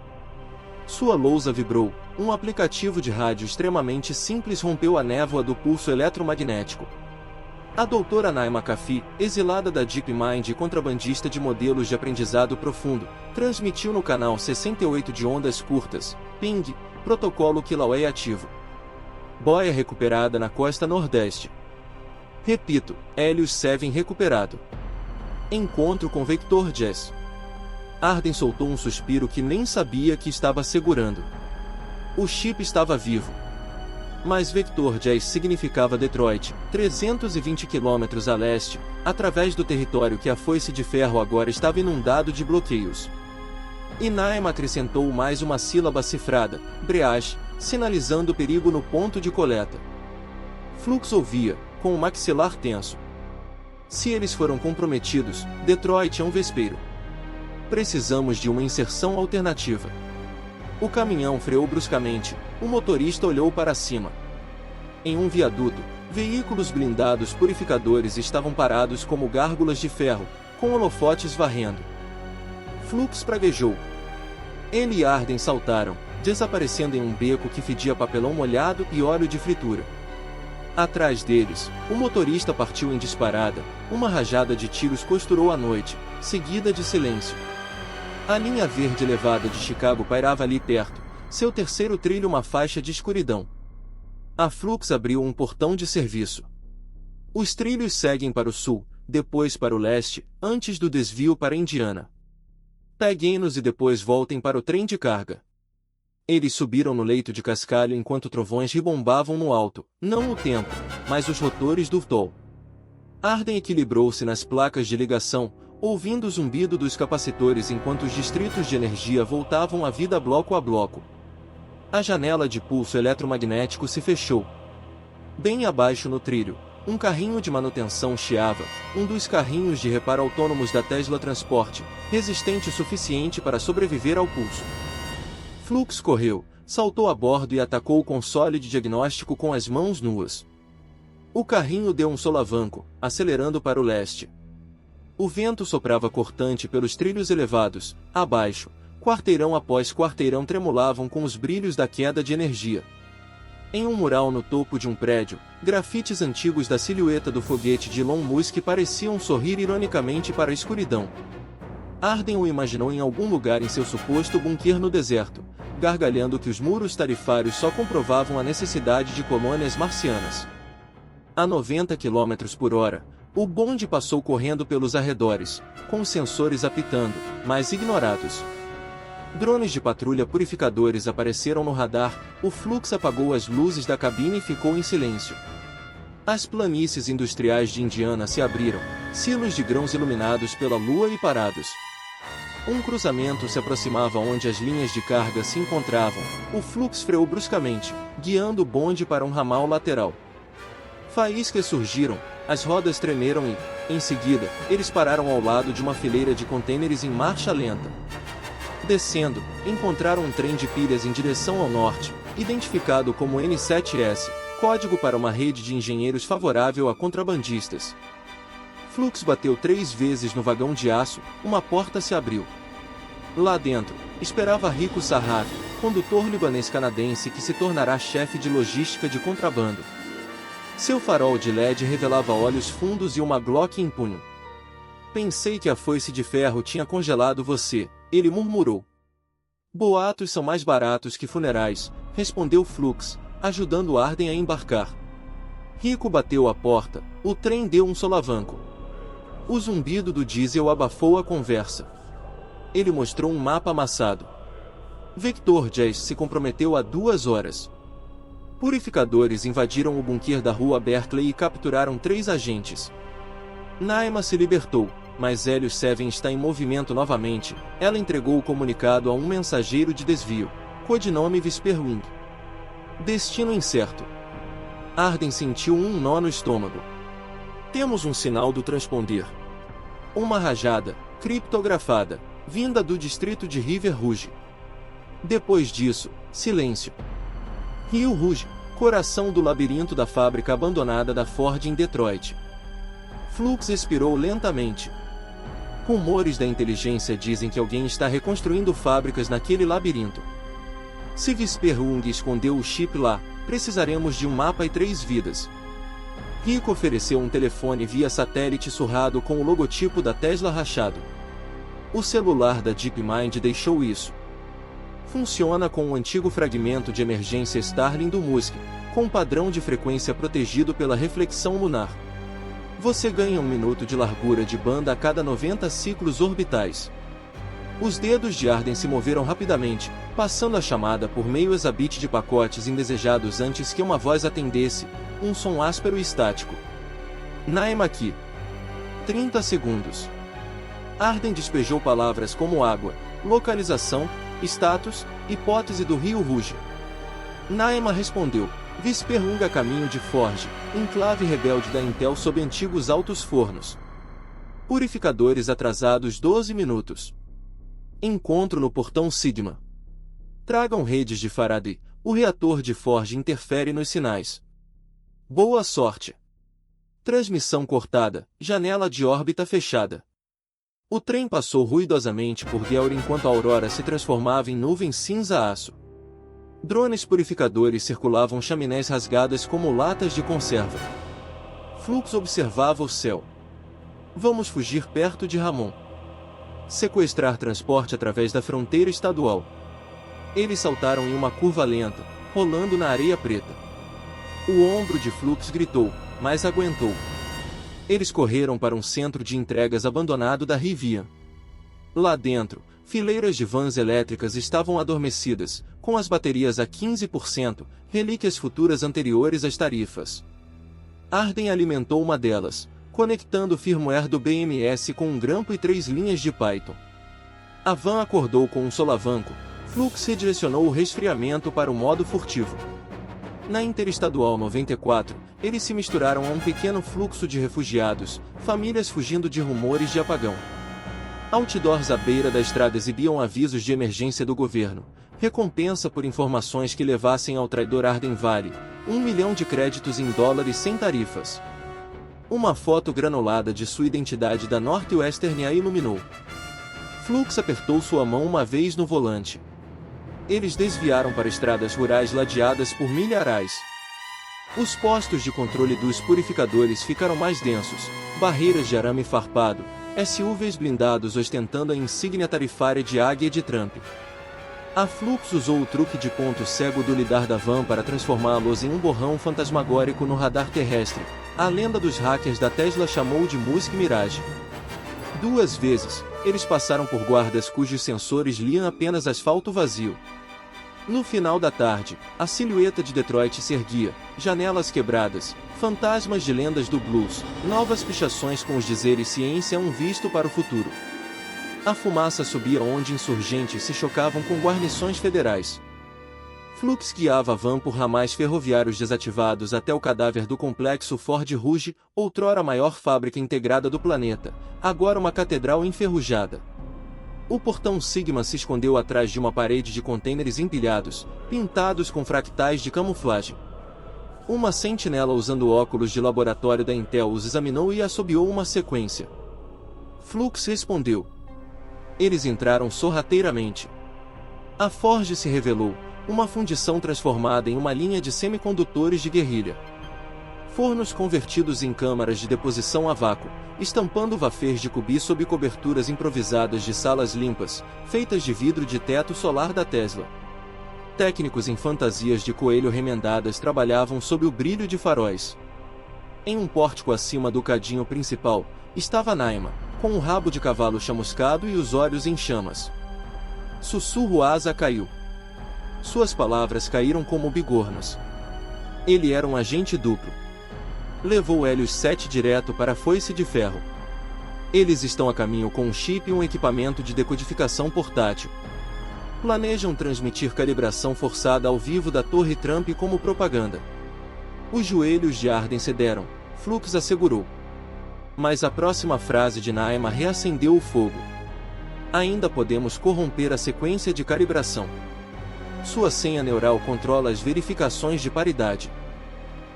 Sua lousa vibrou, um aplicativo de rádio extremamente simples rompeu a névoa do pulso eletromagnético. A doutora Naima McAfee, exilada da DeepMind e contrabandista de modelos de aprendizado profundo, transmitiu no canal 68 de ondas curtas, PING, protocolo Kilauea ativo. Boia recuperada na costa nordeste. Repito, Helios 7 recuperado. Encontro com Vector Jazz. Arden soltou um suspiro que nem sabia que estava segurando. O chip estava vivo. Mas Vector Jazz significava Detroit, 320 quilômetros a leste, através do território que a foice de ferro agora estava inundado de bloqueios. E Naima acrescentou mais uma sílaba cifrada, Breach, sinalizando o perigo no ponto de coleta. Flux ouvia, com o maxilar tenso. Se eles foram comprometidos, Detroit é um vespeiro. Precisamos de uma inserção alternativa. O caminhão freou bruscamente, o motorista olhou para cima. Em um viaduto, veículos blindados purificadores estavam parados como gárgulas de ferro, com holofotes varrendo. Flux praguejou. Ele e Arden saltaram, desaparecendo em um beco que fedia papelão molhado e óleo de fritura. Atrás deles, o motorista partiu em disparada, uma rajada de tiros costurou a noite, seguida de silêncio. A linha verde elevada de Chicago pairava ali perto, seu terceiro trilho uma faixa de escuridão. A Flux abriu um portão de serviço. Os trilhos seguem para o sul, depois para o leste, antes do desvio para Indiana. Peguem-nos e depois voltem para o trem de carga. Eles subiram no leito de cascalho enquanto trovões ribombavam no alto, não o tempo, mas os rotores do VTOL. Arden equilibrou-se nas placas de ligação, ouvindo o zumbido dos capacitores enquanto os distritos de energia voltavam à vida bloco a bloco. A janela de pulso eletromagnético se fechou. Bem abaixo no trilho, um carrinho de manutenção chiava, um dos carrinhos de reparo autônomos da Tesla Transporte, resistente o suficiente para sobreviver ao pulso. Flux correu, saltou a bordo e atacou o console de diagnóstico com as mãos nuas. O carrinho deu um solavanco, acelerando para o leste. O vento soprava cortante pelos trilhos elevados, abaixo, quarteirão após quarteirão tremulavam com os brilhos da queda de energia. Em um mural no topo de um prédio, grafites antigos da silhueta do foguete de Elon Musk pareciam sorrir ironicamente para a escuridão. Arden o imaginou em algum lugar em seu suposto bunker no deserto, gargalhando que os muros tarifários só comprovavam a necessidade de colônias marcianas. A 90 km por hora, o bonde passou correndo pelos arredores, com os sensores apitando, mas ignorados. Drones de patrulha purificadores apareceram no radar, o Flux apagou as luzes da cabine e ficou em silêncio. As planícies industriais de Indiana se abriram, silos de grãos iluminados pela lua e parados. Um cruzamento se aproximava onde as linhas de carga se encontravam, o Flux freou bruscamente, guiando o bonde para um ramal lateral. Faíscas surgiram, as rodas tremeram e, em seguida, eles pararam ao lado de uma fileira de contêineres em marcha lenta. Descendo, encontraram um trem de pilhas em direção ao norte, identificado como N7S, código para uma rede de engenheiros favorável a contrabandistas. Flux bateu 3 vezes no vagão de aço, uma porta se abriu. Lá dentro, esperava Rico Sarraf, condutor libanês-canadense que se tornará chefe de logística de contrabando. Seu farol de LED revelava olhos fundos e uma Glock em punho. Pensei que a foice de ferro tinha congelado você, ele murmurou. Boatos são mais baratos que funerais, respondeu Flux, ajudando Arden a embarcar. Rico bateu a porta, o trem deu um solavanco. O zumbido do diesel abafou a conversa. Ele mostrou um mapa amassado. Vector Jazz se comprometeu há 2 horas. Purificadores invadiram o bunker da rua Berkeley e capturaram 3 agentes. Naima se libertou, mas Helios 7 está em movimento novamente. Ela entregou o comunicado a um mensageiro de desvio, codinome Whisperwing. Destino incerto. Arden sentiu um nó no estômago. Temos um sinal do transponder. Uma rajada, criptografada, vinda do distrito de River Rouge. Depois disso, silêncio. Rio Rouge, coração do labirinto da fábrica abandonada da Ford em Detroit. Flux expirou lentamente. Rumores da inteligência dizem que alguém está reconstruindo fábricas naquele labirinto. Se Whisperwing escondeu o chip lá, precisaremos de um mapa e 3 vidas. Rico ofereceu um telefone via satélite surrado com o logotipo da Tesla rachado. O celular da DeepMind deixou isso. Funciona com um antigo fragmento de emergência Starlink do Musk, com padrão de frequência protegido pela reflexão lunar. Você ganha 1 minuto de largura de banda a cada 90 ciclos orbitais. Os dedos de Arden se moveram rapidamente, passando a chamada por meio exabit de pacotes indesejados antes que uma voz atendesse, um som áspero e estático. Naima aqui. 30 segundos. Arden despejou palavras como água, localização, status, hipótese do Rio Rouge. Naima respondeu, Whisperwing a caminho de Forge, enclave rebelde da Intel sob antigos altos fornos. Purificadores atrasados 12 minutos. Encontro no portão Sigma. Tragam redes de Faraday, o reator de Forge interfere nos sinais. Boa sorte. Transmissão cortada, janela de órbita fechada. O trem passou ruidosamente por Guelr enquanto a aurora se transformava em nuvem cinza-aço. Drones purificadores circulavam chaminés rasgadas como latas de conserva. Flux observava o céu. Vamos fugir perto de Ramon. Sequestrar transporte através da fronteira estadual. Eles saltaram em uma curva lenta, rolando na areia preta. O ombro de Flux gritou, mas aguentou. Eles correram para um centro de entregas abandonado da Rivian. Lá dentro, fileiras de vans elétricas estavam adormecidas, com as baterias a 15%, relíquias futuras anteriores às tarifas. Arden alimentou uma delas, conectando o firmware do BMS com um grampo e 3 linhas de Python. A van acordou com um solavanco. Flux redirecionou o resfriamento para o modo furtivo. Na Interestadual 94, eles se misturaram a um pequeno fluxo de refugiados, famílias fugindo de rumores de apagão. Outdoors à beira da estrada exibiam avisos de emergência do governo, recompensa por informações que levassem ao traidor Arden Vale, 1 milhão de créditos em dólares sem tarifas. Uma foto granulada de sua identidade da Northwestern a iluminou. Flux apertou sua mão uma vez no volante. Eles desviaram para estradas rurais ladeadas por milharais. Os postos de controle dos purificadores ficaram mais densos, barreiras de arame farpado, SUVs blindados ostentando a insígnia tarifária de Águia de Trump. A Flux usou o truque de ponto cego do lidar da van para transformá-los em um borrão fantasmagórico no radar terrestre. A lenda dos hackers da Tesla chamou de Musk Mirage. 2 vezes, eles passaram por guardas cujos sensores liam apenas asfalto vazio. No final da tarde, a silhueta de Detroit se erguia, janelas quebradas, fantasmas de lendas do blues, novas pichações com os dizeres ciência é um visto para o futuro. A fumaça subia onde insurgentes se chocavam com guarnições federais. Flux guiava a van por ramais ferroviários desativados até o cadáver do complexo Ford Rouge, outrora a maior fábrica integrada do planeta, agora uma catedral enferrujada. O portão Sigma se escondeu atrás de uma parede de contêineres empilhados, pintados com fractais de camuflagem. Uma sentinela usando óculos de laboratório da Intel os examinou e assobiou uma sequência. Flux respondeu. Eles entraram sorrateiramente. A Forge se revelou, uma fundição transformada em uma linha de semicondutores de guerrilha. Fornos convertidos em câmaras de deposição a vácuo, estampando wafers de cubi sob coberturas improvisadas de salas limpas, feitas de vidro de teto solar da Tesla. Técnicos em fantasias de coelho remendadas trabalhavam sob o brilho de faróis. Em um pórtico acima do cadinho principal, estava Naima, com um rabo de cavalo chamuscado e os olhos em chamas. Sussurro asa caiu. Suas palavras caíram como bigornas. Ele era um agente duplo. Levou Hélios 7 direto para a foice de ferro. Eles estão a caminho com um chip e um equipamento de decodificação portátil. Planejam transmitir calibração forçada ao vivo da Torre Trump como propaganda. Os joelhos de Arden cederam, Flux assegurou. Mas a próxima frase de Naema reacendeu o fogo. Ainda podemos corromper a sequência de calibração. Sua senha neural controla as verificações de paridade.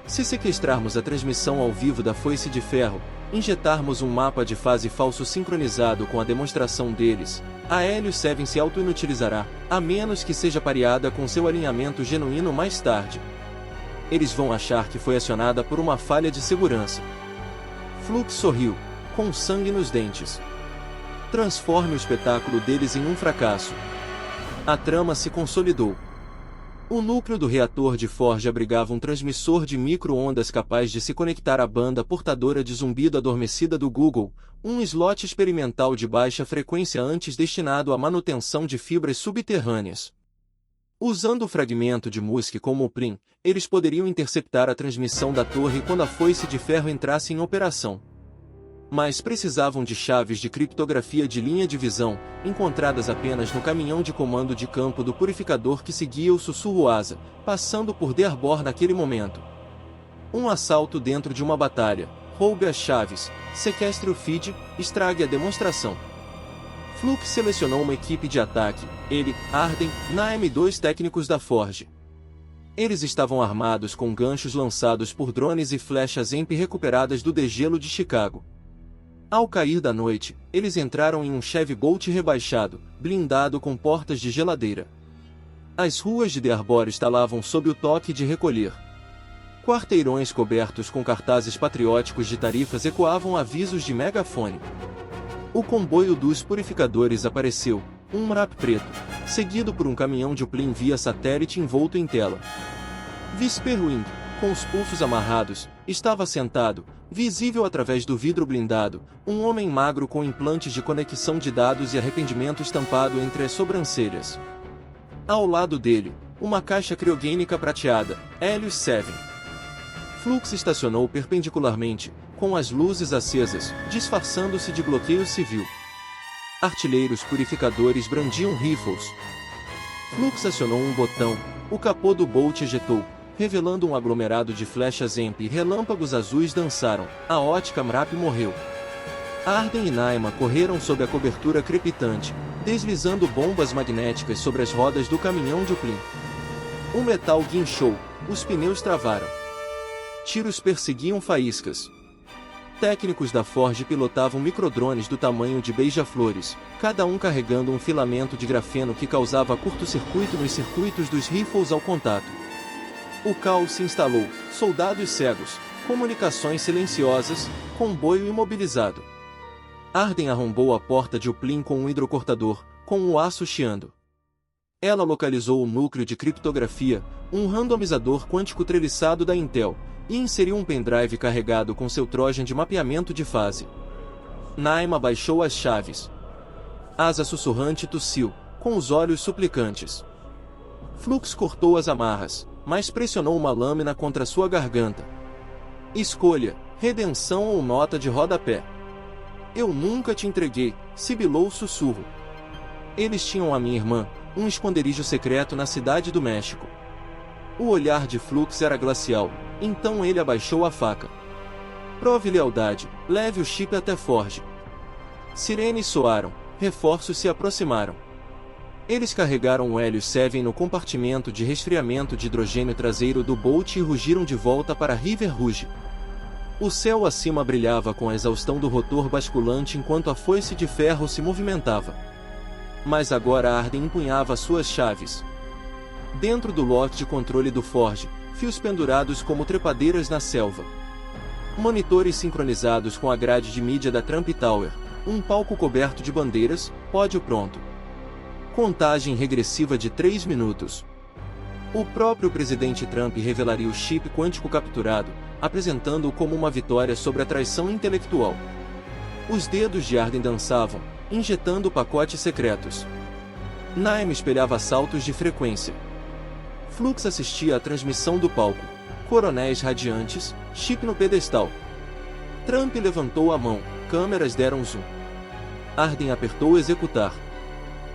Se sequestrarmos a transmissão ao vivo da foice de ferro, injetarmos um mapa de fase falso sincronizado com a demonstração deles, a Hélios 7 se auto-inutilizará, a menos que seja pareada com seu alinhamento genuíno mais tarde. Eles vão achar que foi acionada por uma falha de segurança. Flux sorriu, com sangue nos dentes. Transforme o espetáculo deles em um fracasso. A trama se consolidou. O núcleo do reator de Forge abrigava um transmissor de micro-ondas capaz de se conectar à banda portadora de zumbido adormecida do Google, um slot experimental de baixa frequência antes destinado à manutenção de fibras subterrâneas. Usando o fragmento de Musk como Prim, eles poderiam interceptar a transmissão da torre quando a foice de ferro entrasse em operação. Mas precisavam de chaves de criptografia de linha de visão, encontradas apenas no caminhão de comando de campo do purificador que seguia o sussurro asa, passando por Dearborn naquele momento. Um assalto dentro de uma batalha. Roube as chaves, sequestre o feed, estrague a demonstração. Flux selecionou uma equipe de ataque, ele, Arden, Naem e 2 técnicos da Forge. Eles estavam armados com ganchos lançados por drones e flechas EMP recuperadas do degelo de Chicago. Ao cair da noite, eles entraram em um Chevy Bolt rebaixado, blindado com portas de geladeira. As ruas de Dearborn estalavam sob o toque de recolher. Quarteirões cobertos com cartazes patrióticos de tarifas ecoavam avisos de megafone. O comboio dos purificadores apareceu, um MRAP preto, seguido por um caminhão de Uplin via satélite envolto em tela. Visperwind, com os pulsos amarrados, estava sentado, visível através do vidro blindado, um homem magro com implantes de conexão de dados e arrependimento estampado entre as sobrancelhas. Ao lado dele, uma caixa criogênica prateada, Hélios 7. Flux estacionou perpendicularmente, com as luzes acesas, disfarçando-se de bloqueio civil. Artilheiros purificadores brandiam rifles. Flux acionou um botão, o capô do Bolt ejetou, revelando um aglomerado de flechas EMP e relâmpagos azuis dançaram. A ótica MRAP morreu. Arden e Naema correram sob a cobertura crepitante, deslizando bombas magnéticas sobre as rodas do caminhão de Uplin. O metal guinchou, os pneus travaram. Tiros perseguiam faíscas. Técnicos da Forge pilotavam microdrones do tamanho de beija-flores, cada um carregando um filamento de grafeno que causava curto-circuito nos circuitos dos rifles ao contato. O caos se instalou, soldados cegos, comunicações silenciosas, comboio imobilizado. Arden arrombou a porta de Uplin com um hidrocortador, com o aço chiando. Ela localizou o núcleo de criptografia, um randomizador quântico treliçado da Intel, e inseriu um pendrive carregado com seu trojan de mapeamento de fase. Naema baixou as chaves. Asa sussurrante tossiu, com os olhos suplicantes. Flux cortou as amarras, mas pressionou uma lâmina contra sua garganta. Escolha, redenção ou nota de rodapé. Eu nunca te entreguei, sibilou o sussurro. Eles tinham a minha irmã, um esconderijo secreto na cidade do México. O olhar de Flux era glacial, então ele abaixou a faca. Prove lealdade, leve o chip até Forge. Sirenes soaram, reforços se aproximaram. Eles carregaram o Hélios 7 no compartimento de resfriamento de hidrogênio traseiro do Bolt e rugiram de volta para River Rouge. O céu acima brilhava com a exaustão do rotor basculante enquanto a foice de ferro se movimentava. Mas agora Arden empunhava suas chaves. Dentro do lote de controle do Forge, fios pendurados como trepadeiras na selva. Monitores sincronizados com a grade de mídia da Trump Tower, um palco coberto de bandeiras, pódio pronto. Contagem regressiva de 3 minutos. O próprio presidente Trump revelaria o chip quântico capturado, apresentando-o como uma vitória sobre a traição intelectual. Os dedos de Arden dançavam, injetando pacotes secretos. Naem espelhava saltos de frequência. Flux assistia à transmissão do palco. Coronéis radiantes, chip no pedestal. Trump levantou a mão, câmeras deram zoom. Arden apertou executar.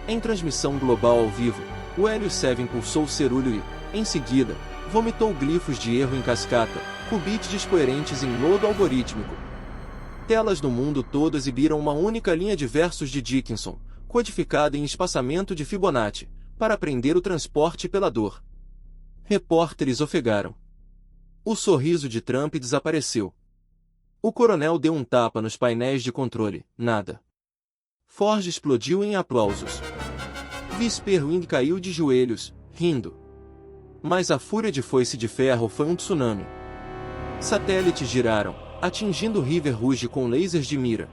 Em transmissão global ao vivo, o Helios 7 pulsou o cerulho e, em seguida, vomitou glifos de erro em cascata, qubits coerentes em lodo algorítmico. Telas do mundo todo exibiram uma única linha de versos de Dickinson, codificada em espaçamento de Fibonacci, para aprender o transporte pela dor. Repórteres ofegaram. O sorriso de Trump desapareceu. O coronel deu um tapa nos painéis de controle, nada. Forge explodiu em aplausos. Whisperwing caiu de joelhos, rindo. Mas a fúria de foice de ferro foi um tsunami. Satélites giraram, atingindo River Rouge com lasers de mira.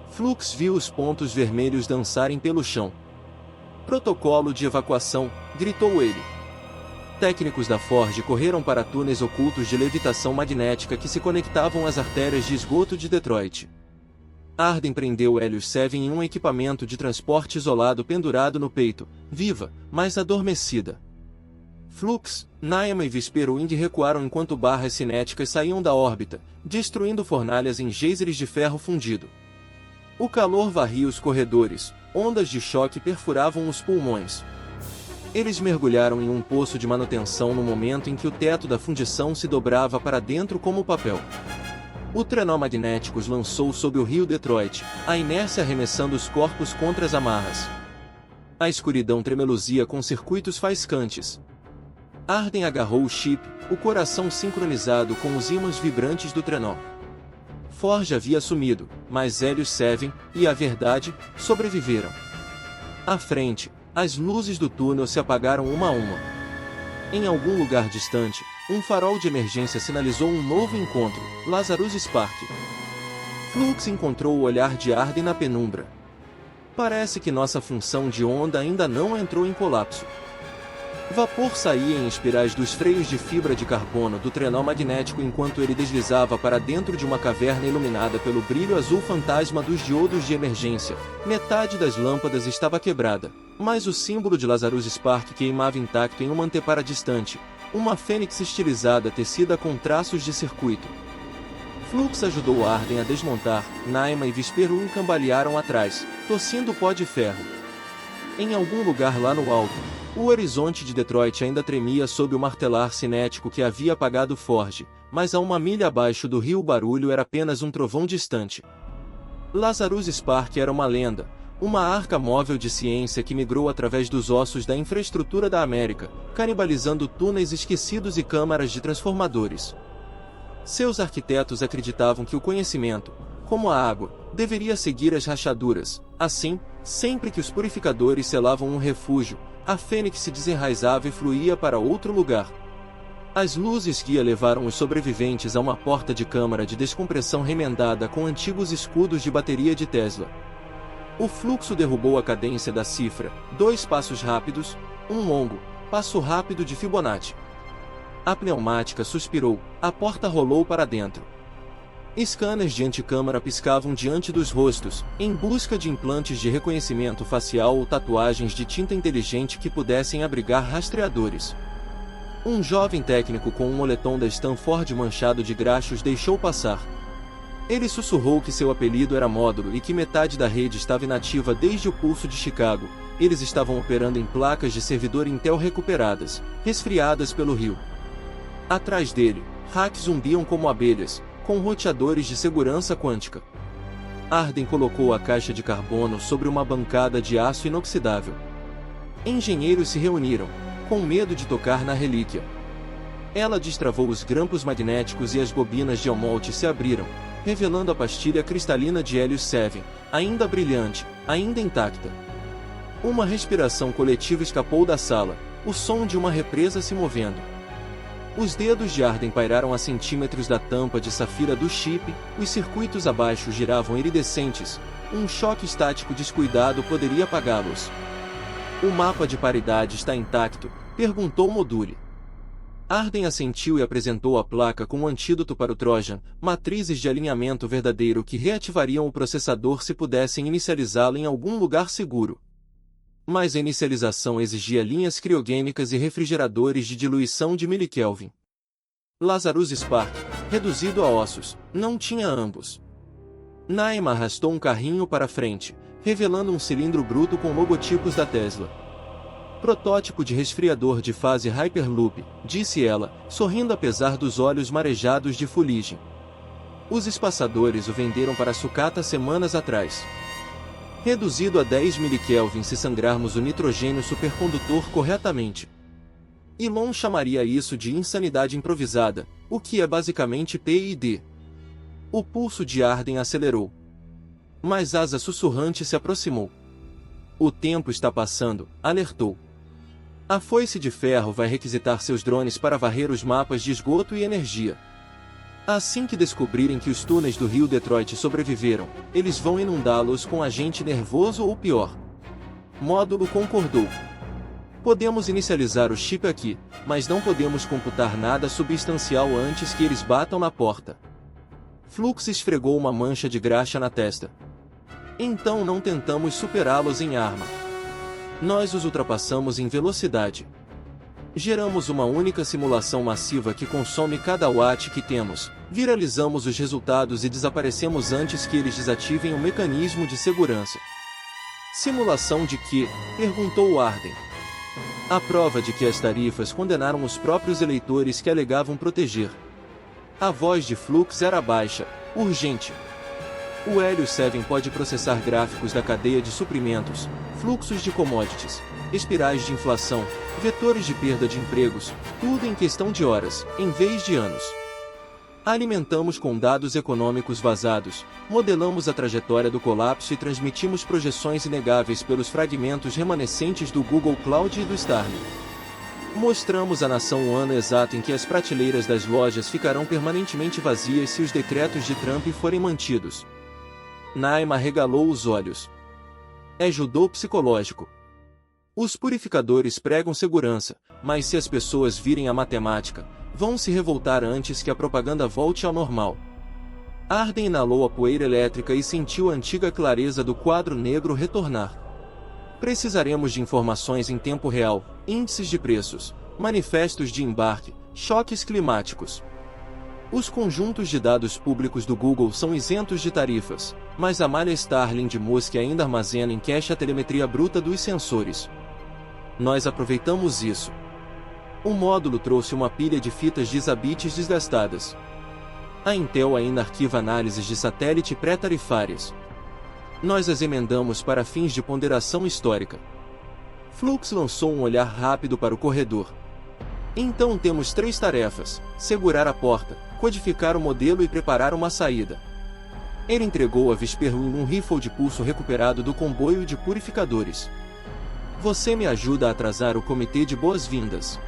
Flux viu os pontos vermelhos dançarem pelo chão. Protocolo de evacuação, gritou ele. Técnicos da Forge correram para túneis ocultos de levitação magnética que se conectavam às artérias de esgoto de Detroit. Arden prendeu o Helios 7 em um equipamento de transporte isolado pendurado no peito, viva, mas adormecida. Flux, Naima e Whisperwing recuaram enquanto barras cinéticas saíam da órbita, destruindo fornalhas em geysers de ferro fundido. O calor varria os corredores, ondas de choque perfuravam os pulmões. Eles mergulharam em um poço de manutenção no momento em que o teto da fundição se dobrava para dentro como papel. O trenó magnéticos lançou sob o rio Detroit, a inércia arremessando os corpos contra as amarras. A escuridão tremeluzia com circuitos faiscantes. Arden agarrou o chip, o coração sincronizado com os ímãs vibrantes do trenó. Forge havia sumido, mas Helios 7, e a verdade, sobreviveram. À frente, as luzes do túnel se apagaram uma a uma. Em algum lugar distante, um farol de emergência sinalizou um novo encontro, Lazarus Spark. Flux encontrou o olhar de Arden na penumbra. Parece que nossa função de onda ainda não entrou em colapso. Vapor saía em espirais dos freios de fibra de carbono do trenó magnético enquanto ele deslizava para dentro de uma caverna iluminada pelo brilho azul fantasma dos diodos de emergência. Metade das lâmpadas estava quebrada, mas o símbolo de Lazarus Spark queimava intacto em uma antepara distante, uma fênix estilizada tecida com traços de circuito. Flux ajudou Arden a desmontar, Naima e Whisperwing cambalearam atrás, tossindo o pó de ferro. Em algum lugar lá no alto, o horizonte de Detroit ainda tremia sob o martelar cinético que havia apagado Forge, mas a 1 milha abaixo do rio o barulho era apenas um trovão distante. Lazarus Spark era uma lenda, uma arca móvel de ciência que migrou através dos ossos da infraestrutura da América, canibalizando túneis esquecidos e câmaras de transformadores. Seus arquitetos acreditavam que o conhecimento, como a água, deveria seguir as rachaduras. Assim, sempre que os purificadores selavam um refúgio, a fênix se desenraizava e fluía para outro lugar. As luzes guia levaram os sobreviventes a uma porta de câmara de descompressão remendada com antigos escudos de bateria de Tesla. O fluxo derrubou a cadência da cifra, 2 passos rápidos, um longo, passo rápido de Fibonacci. A pneumática suspirou, a porta rolou para dentro. Scanners de anticâmara piscavam diante dos rostos, em busca de implantes de reconhecimento facial ou tatuagens de tinta inteligente que pudessem abrigar rastreadores. Um jovem técnico com um moletom da Stanford manchado de graxos deixou passar. Ele sussurrou que seu apelido era Módulo e que metade da rede estava inativa desde o pulso de Chicago. Eles estavam operando em placas de servidor Intel recuperadas, resfriadas pelo rio. Atrás dele, hacks zumbiam como abelhas, com roteadores de segurança quântica. Arden colocou a caixa de carbono sobre uma bancada de aço inoxidável. Engenheiros se reuniram, com medo de tocar na relíquia. Ela destravou os grampos magnéticos e as bobinas de Helmholtz se abriram, revelando a pastilha cristalina de Helios 7, ainda brilhante, ainda intacta. Uma respiração coletiva escapou da sala, o som de uma represa se movendo. Os dedos de Arden pairaram a centímetros da tampa de safira do chip, os circuitos abaixo giravam iridescentes, um choque estático descuidado poderia apagá-los. O mapa de paridade está intacto? Perguntou Module. Arden assentiu e apresentou a placa com um antídoto para o Trojan, matrizes de alinhamento verdadeiro que reativariam o processador se pudessem inicializá-lo em algum lugar seguro. Mas a inicialização exigia linhas criogênicas e refrigeradores de diluição de milikelvin. Lazarus Spark, reduzido a ossos, não tinha ambos. Naima arrastou um carrinho para frente, revelando um cilindro bruto com logotipos da Tesla. Protótipo de resfriador de fase Hyperloop, disse ela, sorrindo apesar dos olhos marejados de fuligem. Os espaçadores o venderam para a sucata semanas atrás. Reduzido a 10 mK se sangrarmos o nitrogênio supercondutor corretamente. Elon chamaria isso de insanidade improvisada, o que é basicamente PID. O pulso de Arden acelerou. Mas Asa sussurrante se aproximou. O tempo está passando, alertou. A foice de ferro vai requisitar seus drones para varrer os mapas de esgoto e energia. Assim que descobrirem que os túneis do rio Detroit sobreviveram, eles vão inundá-los com agente nervoso ou pior. Módulo concordou. Podemos inicializar o chip aqui, mas não podemos computar nada substancial antes que eles batam na porta. Flux esfregou uma mancha de graxa na testa. Então não tentamos superá-los em arma. Nós os ultrapassamos em velocidade. Geramos uma única simulação massiva que consome cada watt que temos, viralizamos os resultados e desaparecemos antes que eles desativem o mecanismo de segurança. Simulação de quê? Perguntou Arden. A prova de que as tarifas condenaram os próprios eleitores que alegavam proteger. A voz de Flux era baixa, urgente. O Helios 7 pode processar gráficos da cadeia de suprimentos, fluxos de commodities, espirais de inflação, vetores de perda de empregos, tudo em questão de horas, em vez de anos. Alimentamos com dados econômicos vazados, modelamos a trajetória do colapso e transmitimos projeções inegáveis pelos fragmentos remanescentes do Google Cloud e do Starlink. Mostramos à nação o ano exato em que as prateleiras das lojas ficarão permanentemente vazias se os decretos de Trump forem mantidos. Naima regalou os olhos. É judô psicológico. Os purificadores pregam segurança, mas se as pessoas virem a matemática, vão se revoltar antes que a propaganda volte ao normal. Arden inalou a poeira elétrica e sentiu a antiga clareza do quadro negro retornar. Precisaremos de informações em tempo real, índices de preços, manifestos de embarque, choques climáticos. Os conjuntos de dados públicos do Google são isentos de tarifas, mas a malha Starlink de Musk ainda armazena em cache a telemetria bruta dos sensores. Nós aproveitamos isso. O módulo trouxe uma pilha de fitas gigabits desgastadas. A Intel ainda arquiva análises de satélite pré-tarifárias. Nós as emendamos para fins de ponderação histórica. Flux lançou um olhar rápido para o corredor. Então temos 3 tarefas: segurar a porta, codificar o modelo e preparar uma saída. Ele entregou a Vesperwin um rifle de pulso recuperado do comboio de purificadores. Você me ajuda a atrasar o comitê de boas-vindas.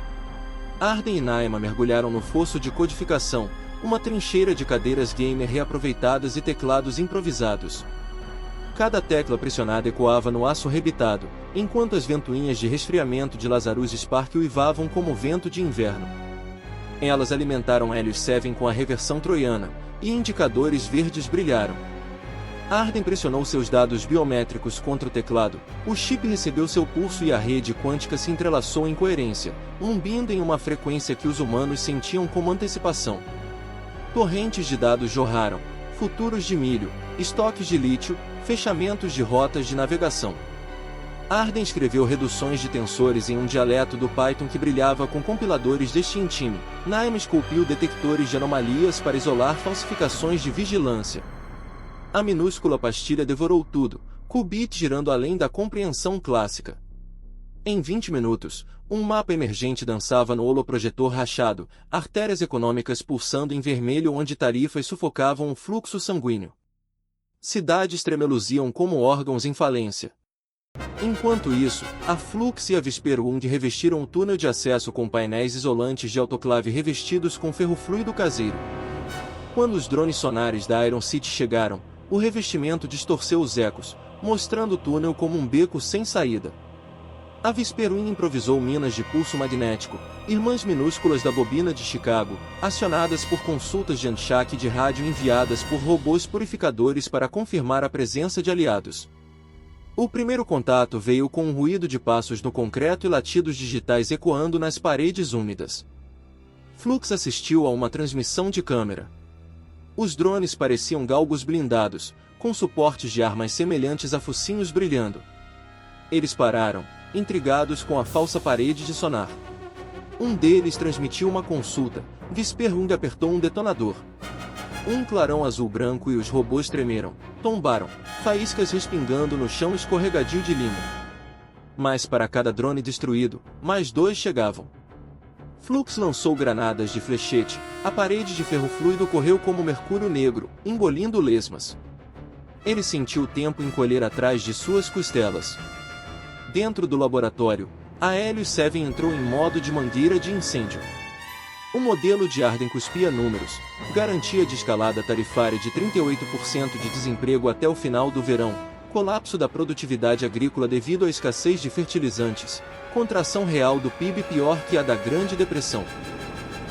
Arden e Naima mergulharam no fosso de codificação, uma trincheira de cadeiras gamer reaproveitadas e teclados improvisados. Cada tecla pressionada ecoava no aço rebitado, enquanto as ventoinhas de resfriamento de Lazarus Spark uivavam como vento de inverno. Elas alimentaram Helios 7 com a reversão troiana, e indicadores verdes brilharam. Arden pressionou seus dados biométricos contra o teclado, o chip recebeu seu pulso e a rede quântica se entrelaçou em coerência, zumbindo em uma frequência que os humanos sentiam como antecipação. Torrentes de dados jorraram, futuros de milho, estoques de lítio, fechamentos de rotas de navegação. Arden escreveu reduções de tensores em um dialeto do Python que brilhava com compiladores deste time. Naima esculpiu detectores de anomalias para isolar falsificações de vigilância. A minúscula pastilha devorou tudo, qubit girando além da compreensão clássica. Em 20 minutos, um mapa emergente dançava no holoprojetor rachado, artérias econômicas pulsando em vermelho onde tarifas sufocavam o fluxo sanguíneo. Cidades tremeluziam como órgãos em falência. Enquanto isso, a Flux e a Vesperwing revestiram o túnel de acesso com painéis isolantes de autoclave revestidos com ferrofluido caseiro. Quando os drones sonares da Iron City chegaram, o revestimento distorceu os ecos, mostrando o túnel como um beco sem saída. A Vesperwing improvisou minas de pulso magnético, irmãs minúsculas da bobina de Chicago, acionadas por consultas de Anshak de rádio enviadas por robôs purificadores para confirmar a presença de aliados. O primeiro contato veio com um ruído de passos no concreto e latidos digitais ecoando nas paredes úmidas. Flux assistiu a uma transmissão de câmera. Os drones pareciam galgos blindados, com suportes de armas semelhantes a focinhos brilhando. Eles pararam, intrigados com a falsa parede de sonar. Um deles transmitiu uma consulta. Vesperwing apertou um detonador. Um clarão azul-branco e os robôs tremeram, tombaram, faíscas respingando no chão escorregadio de limo. Mas para cada drone destruído, mais 2 chegavam. Flux lançou granadas de flechete, a parede de ferro fluido correu como mercúrio negro, engolindo lesmas. Ele sentiu o tempo encolher atrás de suas costelas. Dentro do laboratório, a Helios 7 entrou em modo de mangueira de incêndio. O modelo de Arden cuspia números, garantia de escalada tarifária de 38% de desemprego até o final do verão, colapso da produtividade agrícola devido à escassez de fertilizantes, contração real do PIB pior que a da Grande Depressão.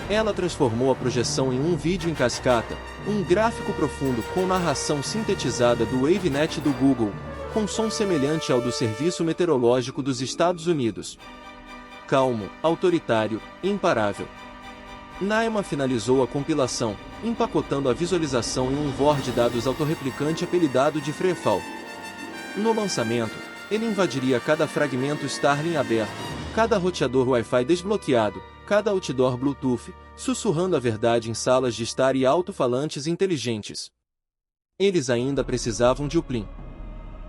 Ela transformou a projeção em um vídeo em cascata, um gráfico profundo com narração sintetizada do WaveNet do Google, com som semelhante ao do Serviço Meteorológico dos Estados Unidos. Calmo, autoritário, imparável. Naima finalizou a compilação, empacotando a visualização em um VOR de dados autorreplicante apelidado de Freefall. No lançamento, ele invadiria cada fragmento Starlink aberto, cada roteador Wi-Fi desbloqueado, cada outdoor Bluetooth, sussurrando a verdade em salas de estar e alto-falantes inteligentes. Eles ainda precisavam de uplink.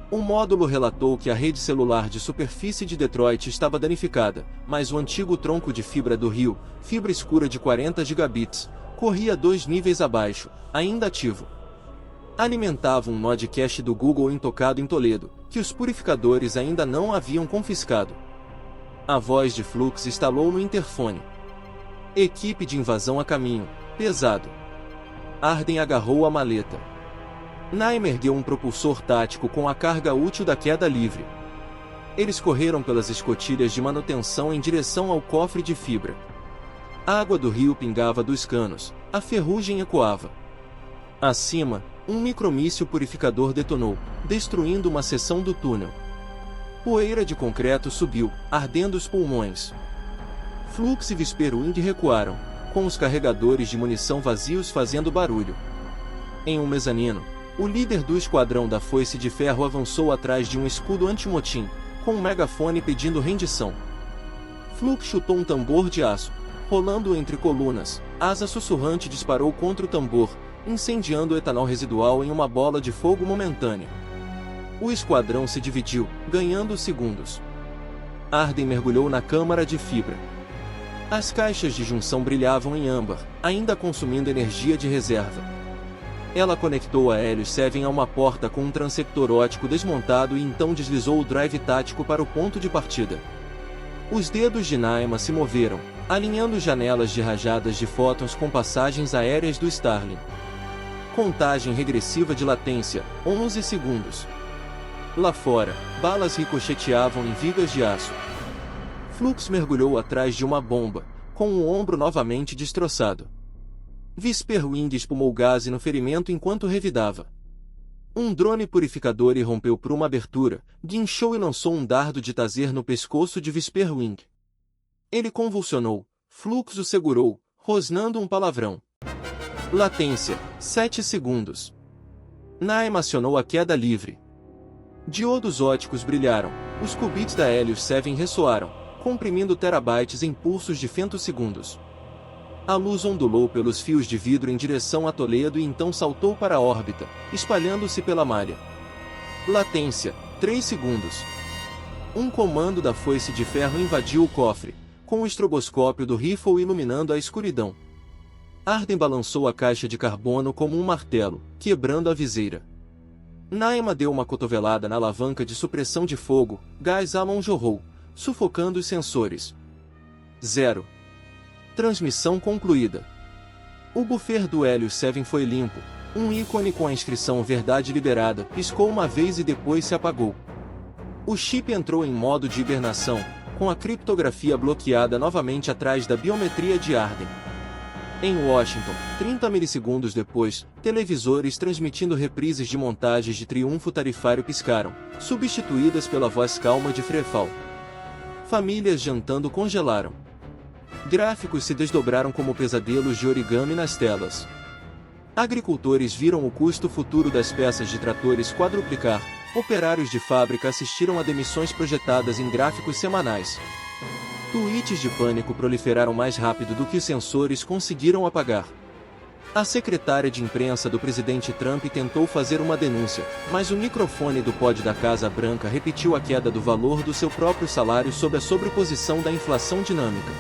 O módulo relatou que a rede celular de superfície de Detroit estava danificada, mas o antigo tronco de fibra do Rio, fibra escura de 40 gigabits, corria 2 níveis abaixo, ainda ativo. Alimentava um node cache do Google intocado em Toledo, que os purificadores ainda não haviam confiscado. A voz de Flux estalou no interfone. Equipe de invasão a caminho, pesado. Arden agarrou a maleta. Naima ergueu um propulsor tático com a carga útil da queda livre. Eles correram pelas escotilhas de manutenção em direção ao cofre de fibra. A água do rio pingava dos canos, a ferrugem ecoava. Acima, um micromíssil purificador detonou, destruindo uma seção do túnel. Poeira de concreto subiu, ardendo os pulmões. Flux e Vesperwing recuaram, com os carregadores de munição vazios fazendo barulho. Em um mezanino, o líder do esquadrão da Foice de Ferro avançou atrás de um escudo antimotim, com um megafone pedindo rendição. Flux chutou um tambor de aço, rolando entre colunas, asa sussurrante disparou contra o tambor, incendiando o etanol residual em uma bola de fogo momentânea. O esquadrão se dividiu, ganhando segundos. Arden mergulhou na câmara de fibra. As caixas de junção brilhavam em âmbar, ainda consumindo energia de reserva. Ela conectou a Helios 7 a uma porta com um transceptor óptico desmontado e então deslizou o drive tático para o ponto de partida. Os dedos de Naima se moveram, alinhando janelas de rajadas de fótons com passagens aéreas do Starlink. Contagem regressiva de latência, 11 segundos. Lá fora, balas ricocheteavam em vigas de aço. Flux mergulhou atrás de uma bomba, com o ombro novamente destroçado. Vesperwing espumou gás no ferimento enquanto revidava. Um drone purificador irrompeu por uma abertura, guinchou e lançou um dardo de taser no pescoço de Vesperwing. Ele convulsionou, Flux o segurou, rosnando um palavrão. Latência, 7 segundos. Naima acionou a queda livre. Diodos óticos brilharam, os qubits da Helios 7 ressoaram, comprimindo terabytes em pulsos de femtosegundos. A luz ondulou pelos fios de vidro em direção a Toledo e então saltou para a órbita, espalhando-se pela malha. Latência, 3 segundos. Um comando da Foice de Ferro invadiu o cofre, com o estroboscópio do rifle iluminando a escuridão. Arden balançou a caixa de carbono como um martelo, quebrando a viseira. Naima deu uma cotovelada na alavanca de supressão de fogo, gás Amon jorrou, sufocando os sensores. 0. Transmissão concluída. O buffer do Helios 7 foi limpo, um ícone com a inscrição Verdade Liberada piscou uma vez e depois se apagou. O chip entrou em modo de hibernação, com a criptografia bloqueada novamente atrás da biometria de Arden. Em Washington, 30 milissegundos depois, televisores transmitindo reprises de montagens de triunfo tarifário piscaram, substituídas pela voz calma de Freefall. Famílias jantando congelaram. Gráficos se desdobraram como pesadelos de origami nas telas. Agricultores viram o custo futuro das peças de tratores quadruplicar, operários de fábrica assistiram a demissões projetadas em gráficos semanais. Tweets de pânico proliferaram mais rápido do que os sensores conseguiram apagar. A secretária de imprensa do presidente Trump tentou fazer uma denúncia, mas o microfone do pod da Casa Branca repetiu a queda do valor do seu próprio salário sob a sobreposição da inflação dinâmica.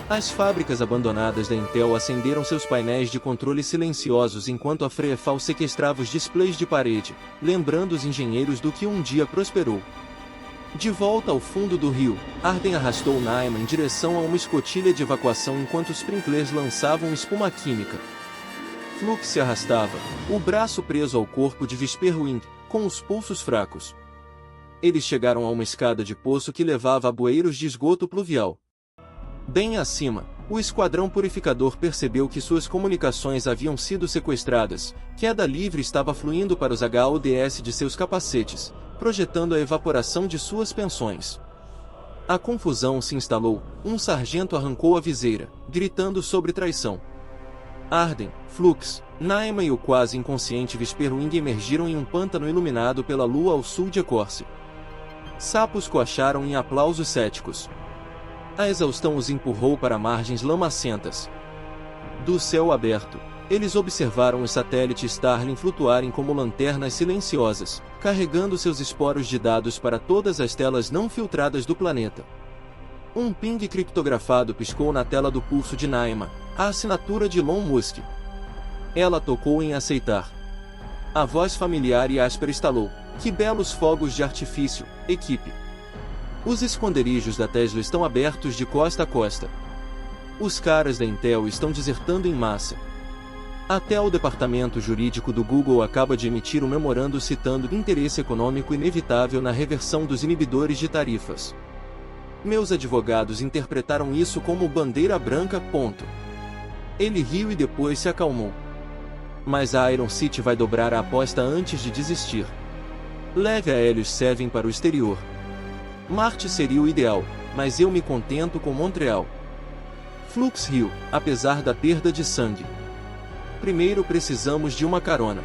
As fábricas abandonadas da Intel acenderam seus painéis de controle silenciosos enquanto a Freefall sequestrava os displays de parede, lembrando os engenheiros do que um dia prosperou. De volta ao fundo do rio, Arden arrastou Naima em direção a uma escotilha de evacuação enquanto os sprinklers lançavam espuma química. Flux se arrastava, o braço preso ao corpo de Whisperwind, com os pulsos fracos. Eles chegaram a uma escada de poço que levava a bueiros de esgoto pluvial. Bem acima, o esquadrão purificador percebeu que suas comunicações haviam sido sequestradas, queda livre estava fluindo para os HODS de seus capacetes, projetando a evaporação de suas pensões. A confusão se instalou, um sargento arrancou a viseira, gritando sobre traição. Arden, Flux, Naima e o quase inconsciente Whisperwind emergiram em um pântano iluminado pela lua ao sul de Ecorse. Sapos coacharam em aplausos céticos. A exaustão os empurrou para margens lamacentas. Do céu aberto, eles observaram os satélites Starlink flutuarem como lanternas silenciosas, carregando seus esporos de dados para todas as telas não filtradas do planeta. Um ping criptografado piscou na tela do pulso de Naima, a assinatura de Elon Musk. Ela tocou em aceitar. A voz familiar e áspera estalou. Que belos fogos de artifício, equipe! Os esconderijos da Tesla estão abertos de costa a costa. Os caras da Intel estão desertando em massa. Até o departamento jurídico do Google acaba de emitir um memorando citando interesse econômico inevitável na reversão dos inibidores de tarifas. Meus advogados interpretaram isso como bandeira branca. Ele riu e depois se acalmou. Mas a Iron City vai dobrar a aposta antes de desistir. Leve a Helios 7 para o exterior. Marte seria o ideal, mas eu me contento com Montreal. Flux riu, apesar da perda de sangue. Primeiro precisamos de uma carona.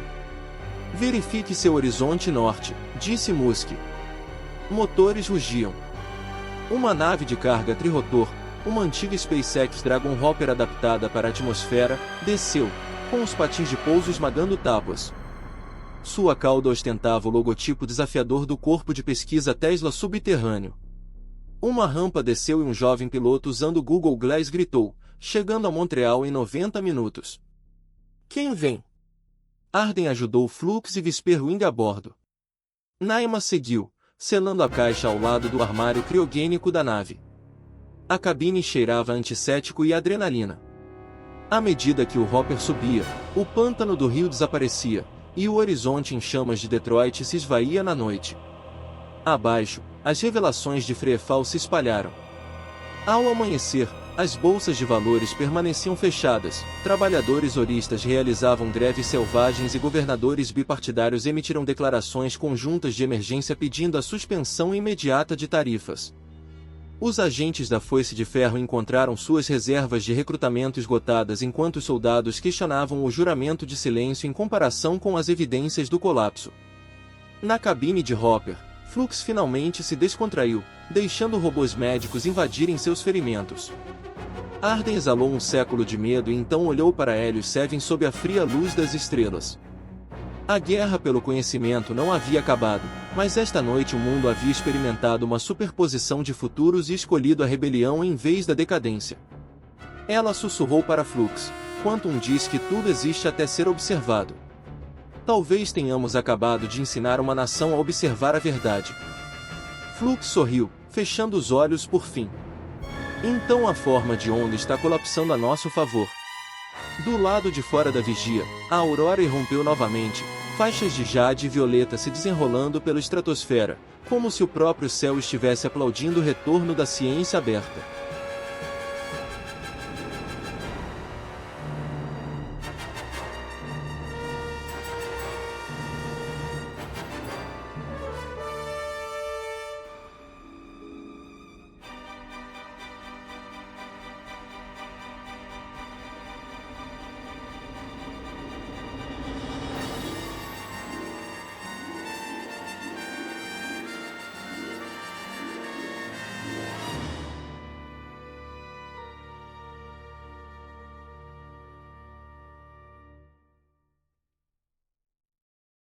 Verifique seu horizonte norte, disse Musk. Motores rugiam. Uma nave de carga trirotor, uma antiga SpaceX Dragon Hopper adaptada para a atmosfera, desceu, com os patins de pouso esmagando tábuas. Sua cauda ostentava o logotipo desafiador do corpo de pesquisa Tesla subterrâneo. Uma rampa desceu e um jovem piloto usando o Google Glass gritou, chegando a Montreal em 90 minutos. Quem vem? Arden ajudou Flux e Whisperwind a bordo. Naima seguiu, selando a caixa ao lado do armário criogênico da nave. A cabine cheirava a antisséptico e adrenalina. À medida que o Hopper subia, o pântano do rio desaparecia, e o horizonte em chamas de Detroit se esvaía na noite. Abaixo, as revelações de Freefall se espalharam. Ao amanhecer, as bolsas de valores permaneciam fechadas, trabalhadores horistas realizavam greves selvagens e governadores bipartidários emitiram declarações conjuntas de emergência pedindo a suspensão imediata de tarifas. Os agentes da Foice de Ferro encontraram suas reservas de recrutamento esgotadas enquanto os soldados questionavam o juramento de silêncio em comparação com as evidências do colapso. Na cabine de Hopper, Flux finalmente se descontraiu, deixando robôs médicos invadirem seus ferimentos. Arden exalou um século de medo e então olhou para Helios 7 sob a fria luz das estrelas. A guerra pelo conhecimento não havia acabado, mas esta noite o mundo havia experimentado uma superposição de futuros e escolhido a rebelião em vez da decadência. Ela sussurrou para Flux, Quantum diz que tudo existe até ser observado. Talvez tenhamos acabado de ensinar uma nação a observar a verdade. Flux sorriu, fechando os olhos por fim. Então a forma de onda está colapsando a nosso favor. Do lado de fora da vigia, a aurora irrompeu novamente, faixas de jade e violeta se desenrolando pela estratosfera, como se o próprio céu estivesse aplaudindo o retorno da ciência aberta.